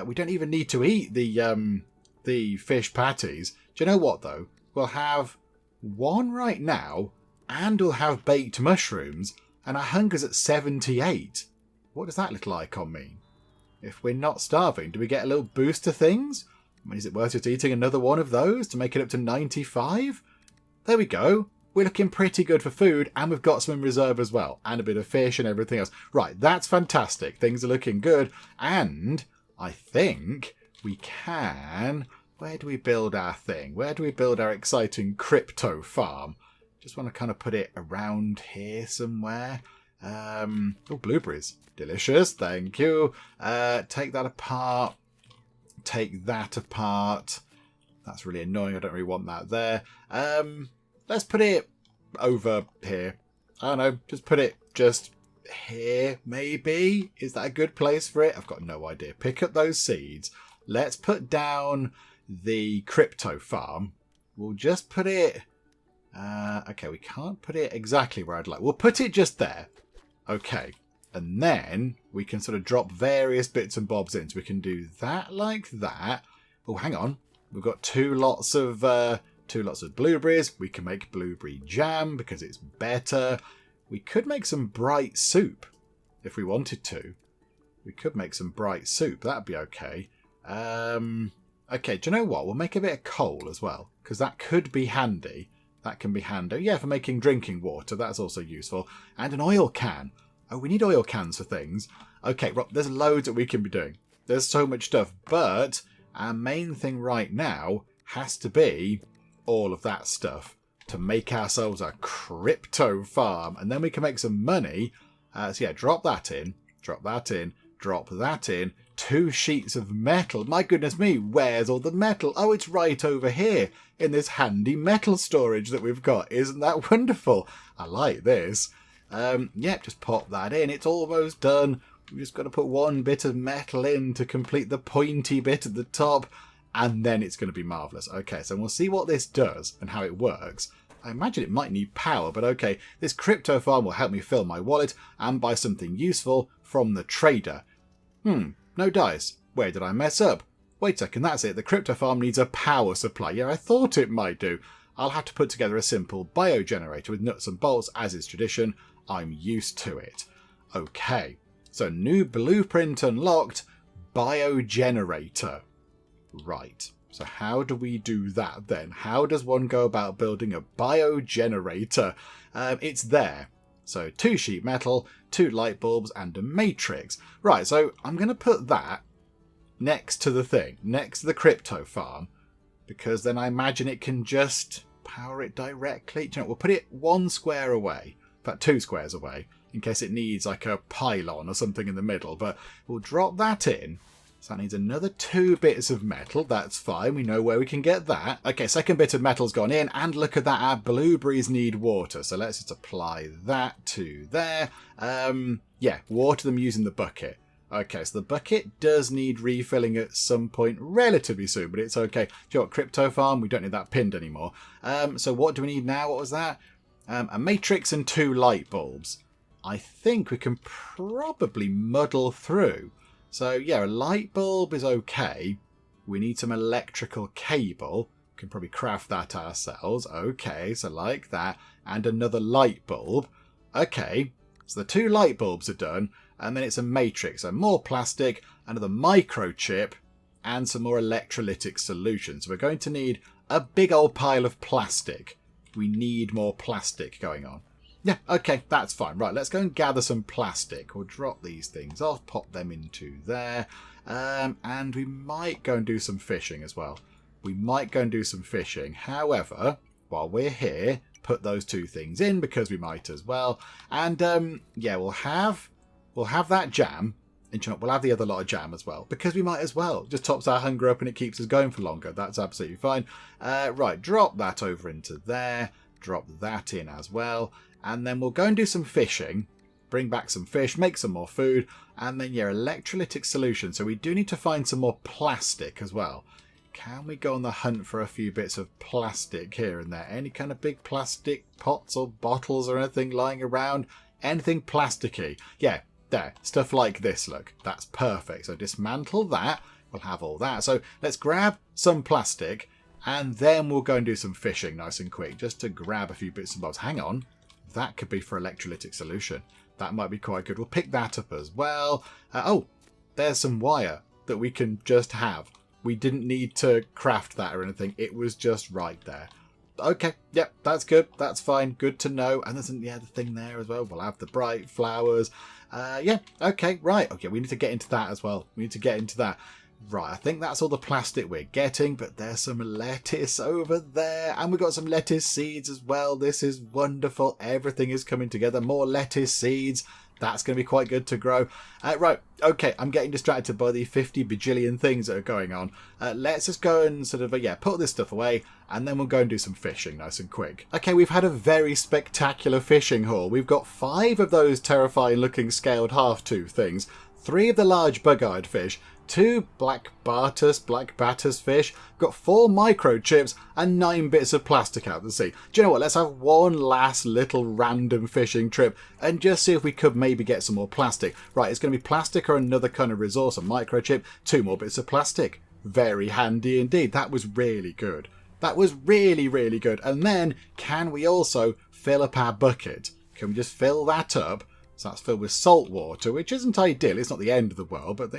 We don't even need to eat the fish patties. Do you know what though? We'll have 1 right now and we'll have baked mushrooms and our hunger's at 78. What does that little icon mean? if we're not starving, do we get a little boost to things? I mean, is it worth just eating another one of those to make it up to 95? There we go. We're looking pretty good for food, and we've got some in reserve as well, and a bit of fish and everything else. Right, that's fantastic. Things are looking good, and I think we can... Where do we build our thing? Where do we build our exciting crypto farm? Just want to kind of put it around here somewhere. Oh, blueberries. Delicious, thank you. Take that apart. Take that apart. That's really annoying. I don't really want that there. Let's put it over here. I don't know. Just put it just here, maybe. Is that a good place for it? I've got no idea. Pick up those seeds. Let's put down the crypto farm. We'll just put it... okay, we can't put it exactly where I'd like. We'll put it just there. Okay. And then we can sort of drop various bits and bobs in. So we can do that like that. Oh, hang on. We've got two lots of blueberries. We can make blueberry jam because it's better. We could make some bright soup if we wanted to. We could make some bright soup. That'd be okay. Okay, do you know what? We'll make a bit of coal as well because that could be handy. That can be handy. Yeah, for making drinking water. That's also useful. And an oil can. Oh, we need oil cans for things. Okay, Rob, there's loads that we can be doing. There's so much stuff. But our main thing right now has to be all of that stuff to make ourselves a crypto farm. And then we can make some money. So yeah, drop that in. Drop that in. Drop that in. 2 sheets of metal. My goodness me, where's all the metal? Oh, it's right over here in this handy metal storage that we've got. Isn't that wonderful? I like this. Yep, just pop that in. It's almost done. We've just got to put one bit of metal in to complete the pointy bit at the top, and then it's going to be marvellous. Okay, so we'll see what this does and how it works. I imagine it might need power, but okay. This crypto farm will help me fill my wallet and buy something useful from the trader. No dice. Where did I mess up? Wait a second, that's it. The crypto farm needs a power supply. Yeah, I thought it might do. I'll have to put together a simple biogenerator with nuts and bolts, as is tradition. I'm used to it. Okay, so new blueprint unlocked, biogenerator. Right, so how do we do that then? How does one go about building a biogenerator? It's there. So 2 sheet metal, 2 light bulbs, and a matrix. Right, so I'm going to put that next to the thing, next to the crypto farm, because then I imagine it can just power it directly. Do you know, we'll put it 1 square away, in fact 2 squares away, in case it needs like a pylon or something in the middle. But we'll drop that in. So that needs another 2 bits of metal. That's fine. We know where we can get that. Okay, second bit of metal's gone in. And look at that. Our blueberries need water. So let's just apply that to there. Yeah, water them using the bucket. Okay, so the bucket does need refilling at some point relatively soon, but it's okay. Do you know what, crypto farm? We don't need that pinned anymore. So what do we need now? What was that? A matrix and 2 light bulbs. I think we can probably muddle through. So yeah, a light bulb is okay. We need some electrical cable. Can probably craft that ourselves. Okay, so like that. And another light bulb. Okay, so the 2 light bulbs are done. And then it's a matrix. So more plastic, another microchip, and some more electrolytic solutions. So we're going to need a big old pile of plastic. We need more plastic going on. Yeah, okay, that's fine. Right, let's go and gather some plastic. We'll drop these things off, pop them into there. And we might go and do some fishing as well. We might go and do some fishing. However, while we're here, put those 2 things in because we might as well. And yeah, we'll have that jam. And we'll have the other lot of jam as well because we might as well. Just tops our hunger up and it keeps us going for longer. That's absolutely fine. Right, drop that over into there. Drop that in as well. And then we'll go and do some fishing, bring back some fish, make some more food, and then, yeah, electrolytic solution. So we do need to find some more plastic as well. Can we go on the hunt for a few bits of plastic here and there? Any kind of big plastic pots or bottles or anything lying around? Anything plasticky? Yeah, there. Stuff like this, look. That's perfect. So dismantle that. We'll have all that. So let's grab some plastic, and then we'll go and do some fishing nice and quick, just to grab a few bits and bobs. Hang on. That could be for electrolytic solution. That might be quite good. We'll pick that up as well. Oh, there's some wire that we can just have. We didn't need to craft that or anything. It was just right there. Okay, yep, that's good. That's fine. Good to know. And there's the thing there as well. We'll have the bright flowers. Yeah, okay, right. Okay, we need to get into that as well. We need to get into that. Right, I think that's all the plastic we're getting, but there's some lettuce over there, and we've got some lettuce seeds as well. This is wonderful. Everything is coming together. More lettuce seeds. That's going to be quite good to grow. Right, okay, I'm getting distracted by the 50 bajillion things that are going on. Let's just go and sort of, put this stuff away, and then we'll go and do some fishing nice and quick. Okay, we've had a very spectacular fishing haul. We've got 5 of those terrifying looking scaled half-tooth things, 3 of the large bug-eyed fish, 2 black batus fish, got 4 microchips, and 9 bits of plastic out to sea. Do you know what? Let's have one last little random fishing trip and just see if we could maybe get some more plastic. Right, it's going to be plastic or another kind of resource, a microchip, 2 more bits of plastic. Very handy indeed. That was really good. That was really, really good. And then, can we also fill up our bucket? Can we just fill that up? So that's filled with salt water, which isn't ideal. It's not the end of the world, but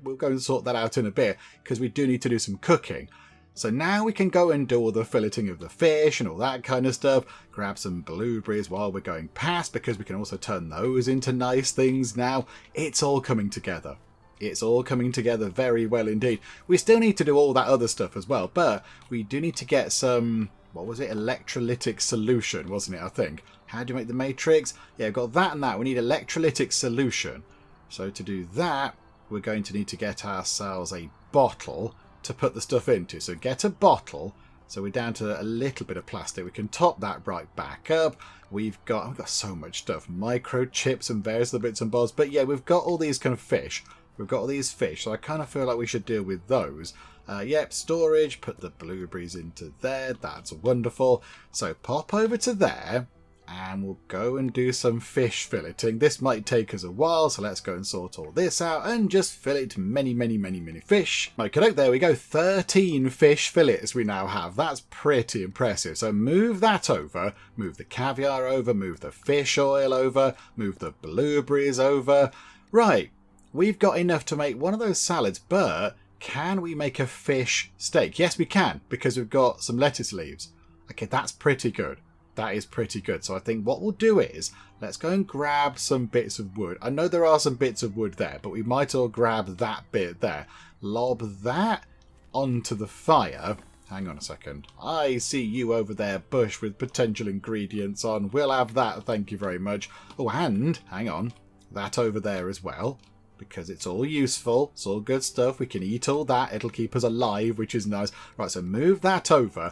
we'll go and sort that out in a bit because we do need to do some cooking. So now we can go and do all the filleting of the fish and all that kind of stuff. Grab some blueberries while we're going past because we can also turn those into nice things now. It's all coming together. It's all coming together very well indeed. We still need to do all that other stuff as well, but we do need to get some, what was it? Electrolytic solution, wasn't it, I think? How do you make the matrix? Yeah, we've got that and that. We need electrolytic solution. So to do that, we're going to need to get ourselves a bottle to put the stuff into. So get a bottle. So we're down to a little bit of plastic. We can top that right back up. We've got so much stuff. Microchips and various other bits and bobs. But yeah, we've got all these kind of fish. We've got all these fish. So I kind of feel like we should deal with those. Yep, storage. Put the blueberries into there. That's wonderful. So pop over to there. And we'll go and do some fish filleting. This might take us a while, so let's go and sort all this out and just fillet many fish. Okay, there we go. 13 fish fillets we now have. That's pretty impressive. So move that over, move the caviar over, move the fish oil over, move the blueberries over. Right, we've got enough to make one of those salads, but can we make a fish steak? Yes, we can, because we've got some lettuce leaves. Okay, that's pretty good. That is pretty good. So I think what we'll do is, let's go and grab some bits of wood. I know there are some bits of wood there, but we might all grab that bit there. Lob that onto the fire. Hang on a second. I see you over there, bush with potential ingredients on. We'll have that, thank you very much. Oh, and, hang on, that over there as well. Because it's all useful. It's all good stuff. We can eat all that. It'll keep us alive, which is nice. Right, so move that over.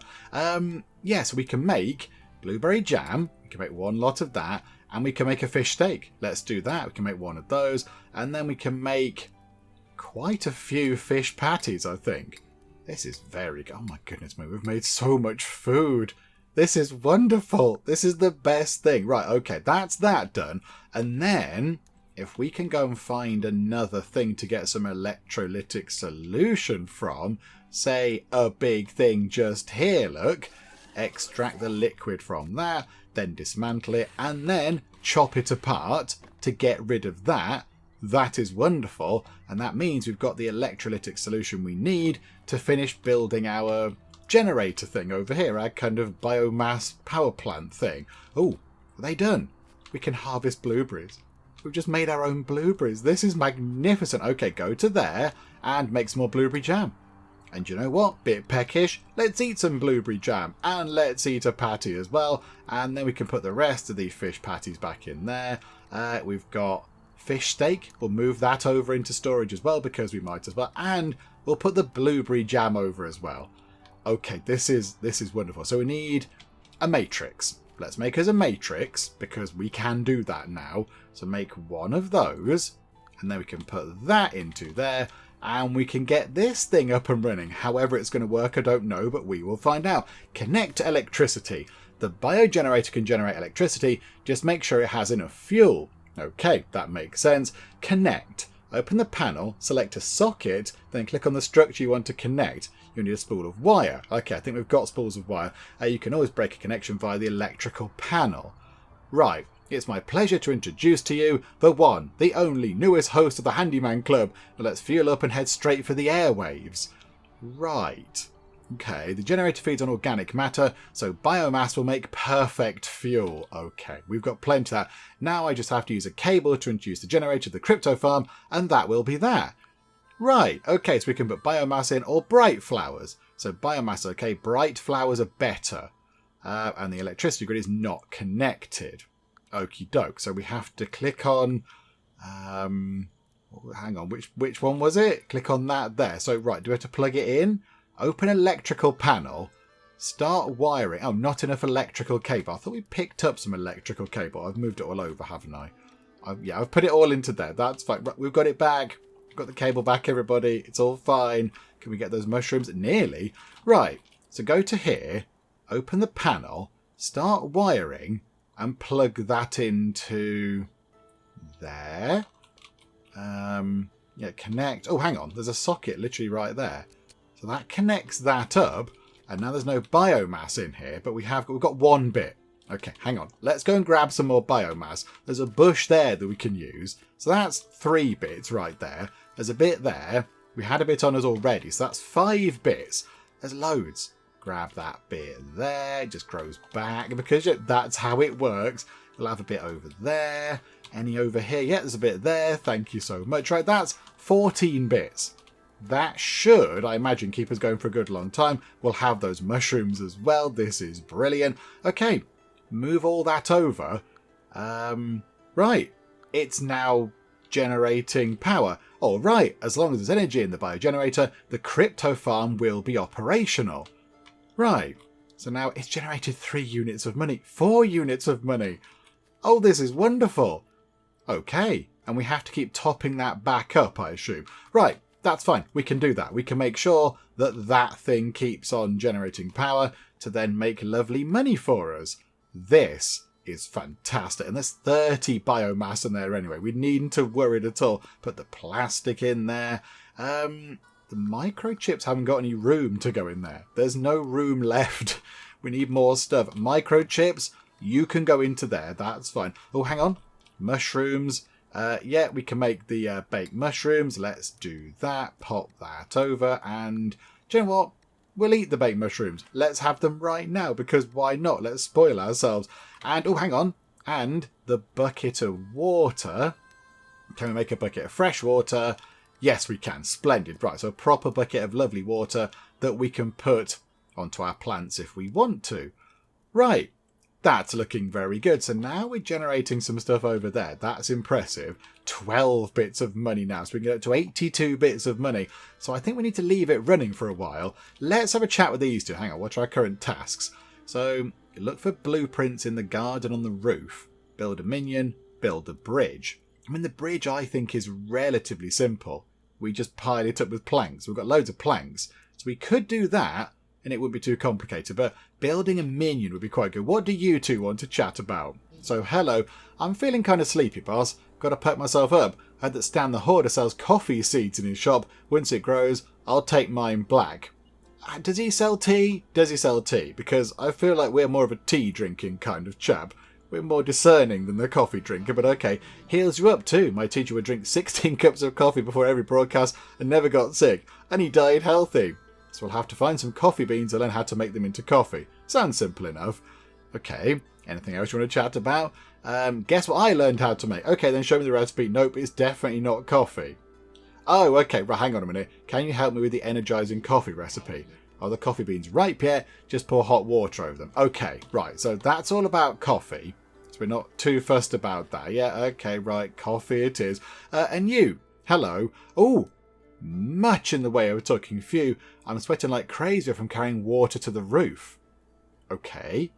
Yeah, so we can make blueberry jam, we can make one lot of that, and we can make a fish steak. Let's do that. We can make one of those, and then we can make quite a few fish patties, I think. This is very good. Oh my goodness me, we've made so much food. This is wonderful. This is the best thing. Right, okay, that's that done. And then, if we can go and find another thing to get some electrolytic solution from, say a big thing just here, look, extract the liquid from that, then dismantle it, and then chop it apart to get rid of that. That is wonderful, and that means we've got the electrolytic solution we need to finish building our generator thing over here, our kind of biomass power plant thing. Oh, are they done? We can harvest blueberries. We've just made our own blueberries. This is magnificent. Okay, go to there and make some more blueberry jam. And you know what? Bit peckish. Let's eat some blueberry jam. And let's eat a patty as well. And then we can put the rest of these fish patties back in there. We've got fish steak. We'll move that over into storage as well because we might as well. And we'll put the blueberry jam over as well. Okay, this is wonderful. So we need a matrix. Let's make us a matrix because we can do that now. So make one of those. And then we can put that into there. And we can get this thing up and running. However it's going to work, I don't know, but we will find out. Connect electricity. The biogenerator can generate electricity, just make sure it has enough fuel. Okay, that makes sense. Connect. Open the panel, select a socket, then click on the structure you want to connect. You'll need a spool of wire. Okay, I think we've got spools of wire. You can always break a connection via the electrical panel. Right, it's my pleasure to introduce to you the one, the only, newest host of the Handyman Club. Now let's fuel up and head straight for the airwaves. Right. Okay, the generator feeds on organic matter, so biomass will make perfect fuel. Okay, we've got plenty of that. Now I just have to use a cable to introduce the generator to the crypto farm, and that will be that. Right, okay, so we can put biomass in or bright flowers. So biomass, okay, bright flowers are better. And the electricity grid is not connected. Okie doke. So we have to click on... hang on, which one was it? Click on that there. So, right, do we have to plug it in? Open electrical panel. Start wiring. Oh, not enough electrical cable. I thought we picked up some electrical cable. I've moved it all over, haven't I? I've put it all into there. That's fine. Right, we've got it back. We've got the cable back, everybody. It's all fine. Can we get those mushrooms? Nearly. Right. So go to here. Open the panel. Start wiring. And plug that into there. Yeah, connect. Oh, hang on. There's a socket literally right there. So that connects that up. And now there's no biomass in here. But we've got one bit. Okay, hang on. Let's go and grab some more biomass. There's a bush there that we can use. So that's 3 bits right there. There's a bit there. We had a bit on us already. So that's 5 bits. There's loads. Grab that bit there. It just grows back because that's how it works. We'll have a bit over there. Any over here? Yeah, there's a bit there. Thank you so much. Right, that's 14 bits. That should, I imagine, keep us going for a good long time. We'll have those mushrooms as well. This is brilliant. Okay, move all that over. Right, it's now generating power. All right, as long as there's energy in the biogenerator, the crypto farm will be operational. Right, so now it's generated 3 units of money, 4 units of money. Oh, this is wonderful. Okay, and we have to keep topping that back up, I assume. Right, that's fine. We can do that. We can make sure that that thing keeps on generating power to then make lovely money for us. This is fantastic. And there's 30 biomass in there anyway. We needn't have worried at all. Put the plastic in there. The microchips haven't got any room to go in there. There's no room left. We need more stuff. Microchips, you can go into there. That's fine. Oh, hang on. Mushrooms. Yeah, we can make the baked mushrooms. Let's do that. Pop that over. And do you know what? We'll eat the baked mushrooms. Let's have them right now because why not? Let's spoil ourselves. And, oh, hang on. And the bucket of water. Can we make a bucket of fresh water? Yes, we can. Splendid. Right, so a proper bucket of lovely water that we can put onto our plants if we want to. Right. That's looking very good. So now we're generating some stuff over there. That's impressive. 12 bits of money now. So we can get up to 82 bits of money. So I think we need to leave it running for a while. Let's have a chat with these two. Hang on, what's our current tasks? So look for blueprints in the garden on the roof. Build a minion. Build a bridge. I mean, the bridge I think is relatively simple. We just pile it up with planks. We've got loads of planks. So we could do that. And it wouldn't be too complicated, but building a minion would be quite good. What do you two want to chat about? So, hello. I'm feeling kind of sleepy, boss. Got to perk myself up. I heard that Stan the Hoarder sells coffee seeds in his shop. Once it grows, I'll take mine black. Does he sell tea? Does he sell tea? Because I feel like we're more of a tea drinking kind of chap. We're more discerning than the coffee drinker, but okay. Heals you up too. My teacher would drink 16 cups of coffee before every broadcast and never got sick. And he died healthy. So we'll have to find some coffee beans and learn how to make them into coffee. Sounds simple enough. Okay, anything else you want to chat about? Guess what I learned how to make? Okay, then show me the recipe. Nope, it's definitely not coffee. Oh, okay, right, hang on a minute. Can you help me with the energising coffee recipe? Are the coffee beans ripe yet? Just pour hot water over them. Okay, right, so that's all about coffee. So we're not too fussed about that. Yeah, okay, right, coffee it is. And you, hello. Oh, much in the way of talking few. I'm sweating like crazy from carrying water to the roof. Okay.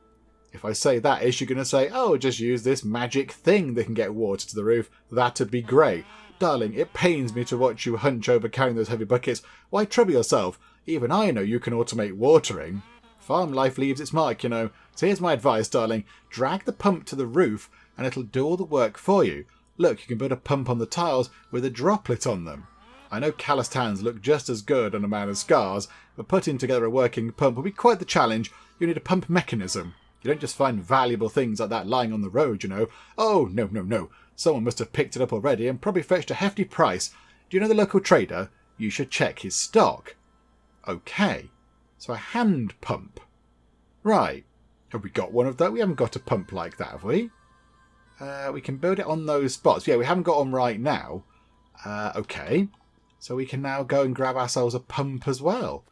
If I say that, is she going to say, oh, just use this magic thing that can get water to the roof? That'd be great. Darling, it pains me to watch you hunch over carrying those heavy buckets. Why trouble yourself? Even I know you can automate watering. Farm life leaves its mark, you know. So here's my advice, darling. Drag the pump to the roof and it'll do all the work for you. Look, you can build a pump on the tiles with a droplet on them. I know calloused hands look just as good on a man as scars, but putting together a working pump will be quite the challenge. You need a pump mechanism. You don't just find valuable things like that lying on the road, you know. Oh, no, no, no. Someone must have picked it up already and probably fetched a hefty price. Do you know the local trader? You should check his stock. Okay. So a hand pump. Right. Have we got one of those? We haven't got a pump like that, have we? We can build it on those spots. Yeah, we haven't got one right now. Okay. So we can now go and grab ourselves a pump as well.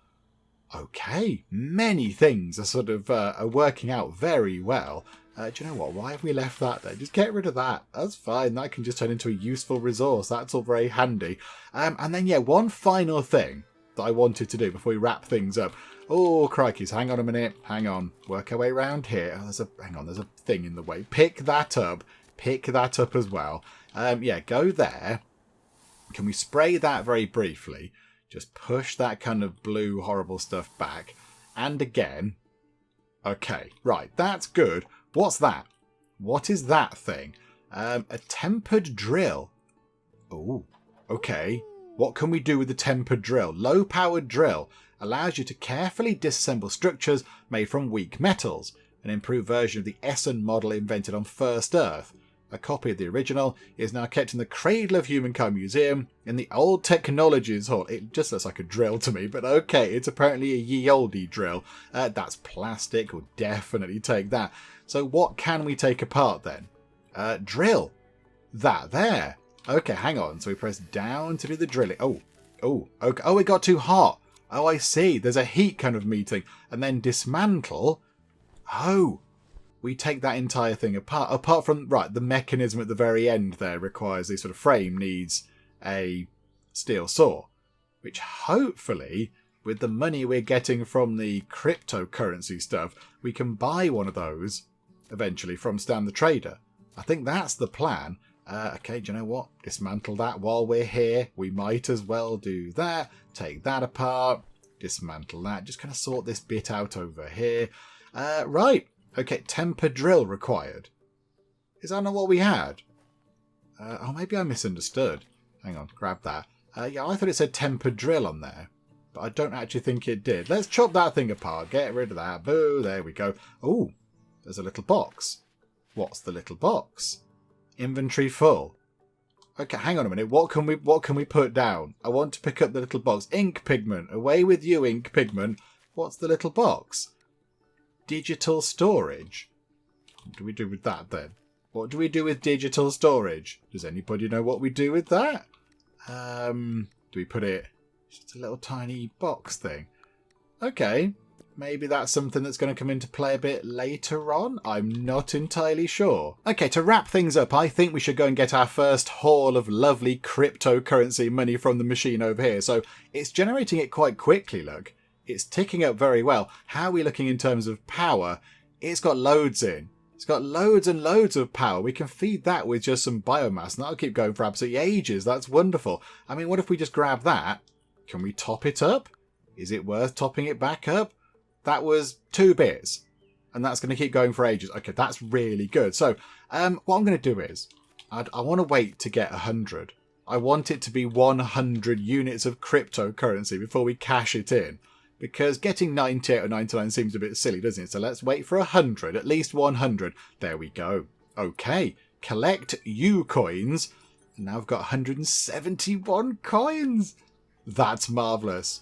Okay. Many things are sort of are working out very well. Do you know what? Why have we left that there? Just get rid of that. That's fine. That can just turn into a useful resource. That's all very handy. And then, yeah, one final thing that I wanted to do before we wrap things up. Oh, crikeys. Hang on a minute. Hang on. Work our way around here. Oh, hang on. There's a thing in the way. Pick that up. Pick that up as well. Yeah, go there. Can we spray that very briefly? Just push that kind of blue horrible stuff back. And again. Okay, right. That's good. What's that? What is that thing? A tempered drill. Oh, okay. What can we do with the tempered drill? Low-powered drill allows you to carefully disassemble structures made from weak metals. An improved version of the Essen model invented on First Earth. A copy of the original is now kept in the Cradle of Humankind Museum in the Old Technologies Hall. It just looks like a drill to me, but okay, it's apparently a ye olde drill. That's plastic, we'll definitely take that. So what can we take apart then? Drill. That there. Okay, hang on. So we press down to do the drilling. Oh, okay. Oh, it got too hot. Oh, I see. There's a heat kind of meeting. And then dismantle. Oh, we take that entire thing apart. Apart from, right, the mechanism at the very end there requires the sort of frame needs a steel saw, which hopefully, with the money we're getting from the cryptocurrency stuff, we can buy one of those eventually from Stan the Trader. I think that's the plan. Okay, do you know what? Dismantle that while we're here. We might as well do that. Take that apart. Dismantle that. Just kind of sort this bit out over here. Right. Okay, tempered drill required. Is that not what we had? Oh, maybe I misunderstood. Hang on, grab that. Yeah, I thought it said tempered drill on there, but I don't actually think it did. Let's chop that thing apart. Get rid of that. Boo, there we go. Oh, there's a little box. What's the little box? Inventory full. Okay, hang on a minute. What can we put down? I want to pick up the little box. Ink pigment. Away with you, ink pigment. What's the little box? Digital storage. What do we do with that then? What do we do with digital storage? Does anybody know what we do with that? Do we put it... It's just a little tiny box thing. Okay. Maybe that's something that's going to come into play a bit later on. I'm not entirely sure. Okay, to wrap things up, I think we should go and get our first haul of lovely cryptocurrency money from the machine over here. So it's generating it quite quickly, look. It's ticking up very well. How are we looking in terms of power? It's got loads in. It's got loads and loads of power. We can feed that with just some biomass, and that'll keep going for absolutely ages. That's wonderful. I mean, what if we just grab that? Can we top it up? Is it worth topping it back up? That was 2 bits, and that's going to keep going for ages. Okay, that's really good. So what I'm going to do is I want to wait to get 100. I want it to be 100 units of cryptocurrency before we cash it in. Because getting 98 or 99 seems a bit silly, doesn't it? So let's wait for 100, at least 100. There we go. Okay, collect U coins. And now I've got 171 coins. That's marvellous.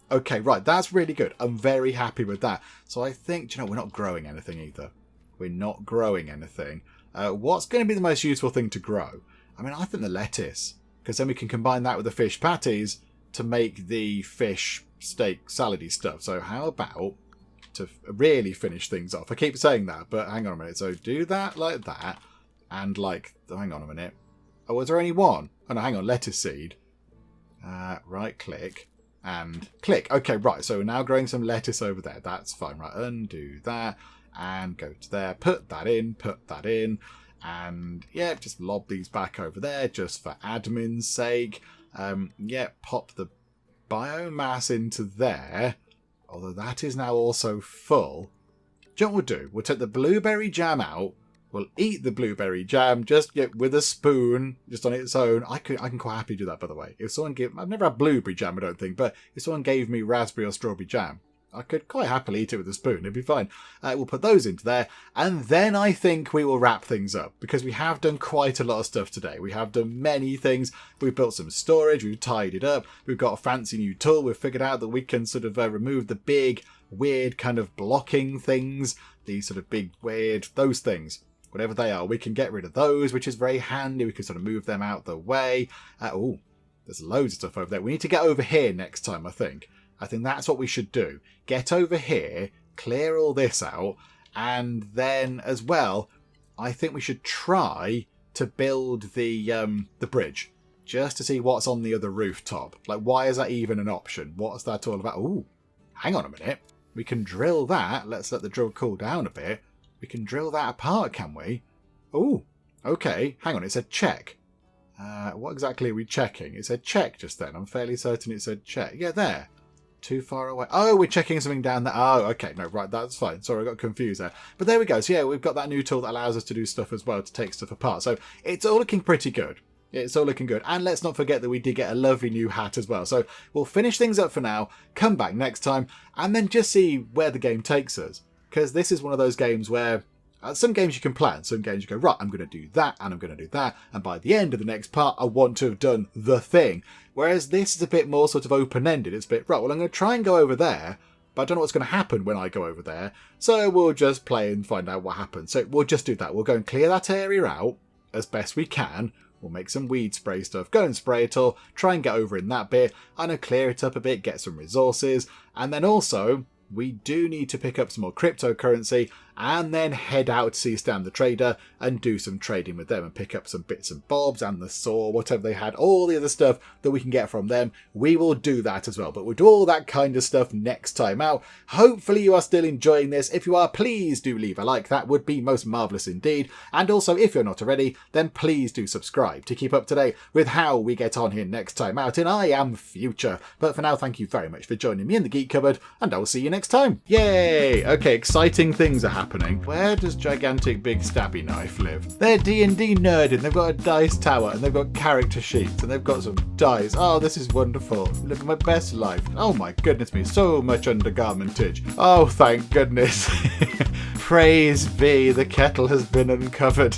Okay, right, that's really good. I'm very happy with that. So I think, we're not growing anything either. We're not growing anything. What's going to be the most useful thing to grow? I mean, I think the lettuce. Because then we can combine that with the fish patties to make the fish steak salady stuff. So how about, to really finish things off, I keep saying that, but hang on a minute. So do that like that, and like, hang on a minute. Oh, was there only one? Oh no, hang on, lettuce seed. Right click and click. Okay, right, so we're now growing some lettuce over there. That's fine. Right, undo that and go to there, put that in, and yeah, just lob these back over there just for admin's sake. Yeah, pop the biomass into there, although that is now also full. Do you know what we'll do? We'll take the blueberry jam out. We'll eat the blueberry jam just with a spoon, just on its own. I can quite happily do that, by the way. If someone I've never had blueberry jam, I don't think, but if someone gave me raspberry or strawberry jam, I could quite happily eat it with a spoon, it'd be fine. We'll put those into there, and then I think we will wrap things up, because we have done quite a lot of stuff today. We have done many things. We've built some storage, we've tied it up, we've got a fancy new tool, we've figured out that we can sort of remove the big, weird kind of blocking things, these sort of big, weird, those things. Whatever they are, we can get rid of those, which is very handy. We can sort of move them out the way. Oh, there's loads of stuff over there. We need to get over here next time, I think. I think that's what we should do. Get over here, clear all this out, and then as well, I think we should try to build the bridge, just to see what's on the other rooftop. Like, why is that even an option? What's that all about? Ooh, hang on a minute. We can drill that. Let's let the drill cool down a bit. We can drill that apart, can we? Ooh, okay. Hang on, it said check. What exactly are we checking? It said check just then. I'm fairly certain it said check. Yeah, there. Too far away. Oh, we're checking something down there. Oh, okay. No, right, that's fine. Sorry, I got confused there. But there we go. So yeah, we've got that new tool that allows us to do stuff as well, to take stuff apart. So it's all looking pretty good. It's all looking good. And let's not forget that we did get a lovely new hat as well. So we'll finish things up for now, come back next time, and then just see where the game takes us. Because this is one of those games where some games you can plan. Some games you go, right, I'm going to do that, and I'm going to do that. And by the end of the next part, I want to have done the thing. Whereas this is a bit more sort of open-ended. It's a bit, right, well, I'm going to try and go over there, but I don't know what's going to happen when I go over there. So we'll just play and find out what happens. So we'll just do that. We'll go and clear that area out as best we can. We'll make some weed spray stuff, go and spray it all, try and get over in that bit, and clear it up a bit, get some resources, and then also we do need to pick up some more cryptocurrency and then head out to see Stan the Trader and do some trading with them and pick up some bits and bobs and the saw, whatever they had, all the other stuff that we can get from them. We will do that as well, but we'll do all that kind of stuff next time out. Hopefully you are still enjoying this. If you are, please do leave a like. That would be most marvellous indeed. And also, if you're not already, then please do subscribe to keep up to date with how we get on here next time out in I Am Future. But for now, thank you very much for joining me in the Geek Cupboard, and I'll see you next time. Yay! Okay, exciting things are happening. Where does Gigantic Big Stabby Knife live? They're D&D nerding. They've got a dice tower, and they've got character sheets, and they've got some dice. Oh, this is wonderful. Living my best life. Oh my goodness me, so much undergarmentage. Oh, thank goodness. Praise be, the kettle has been uncovered.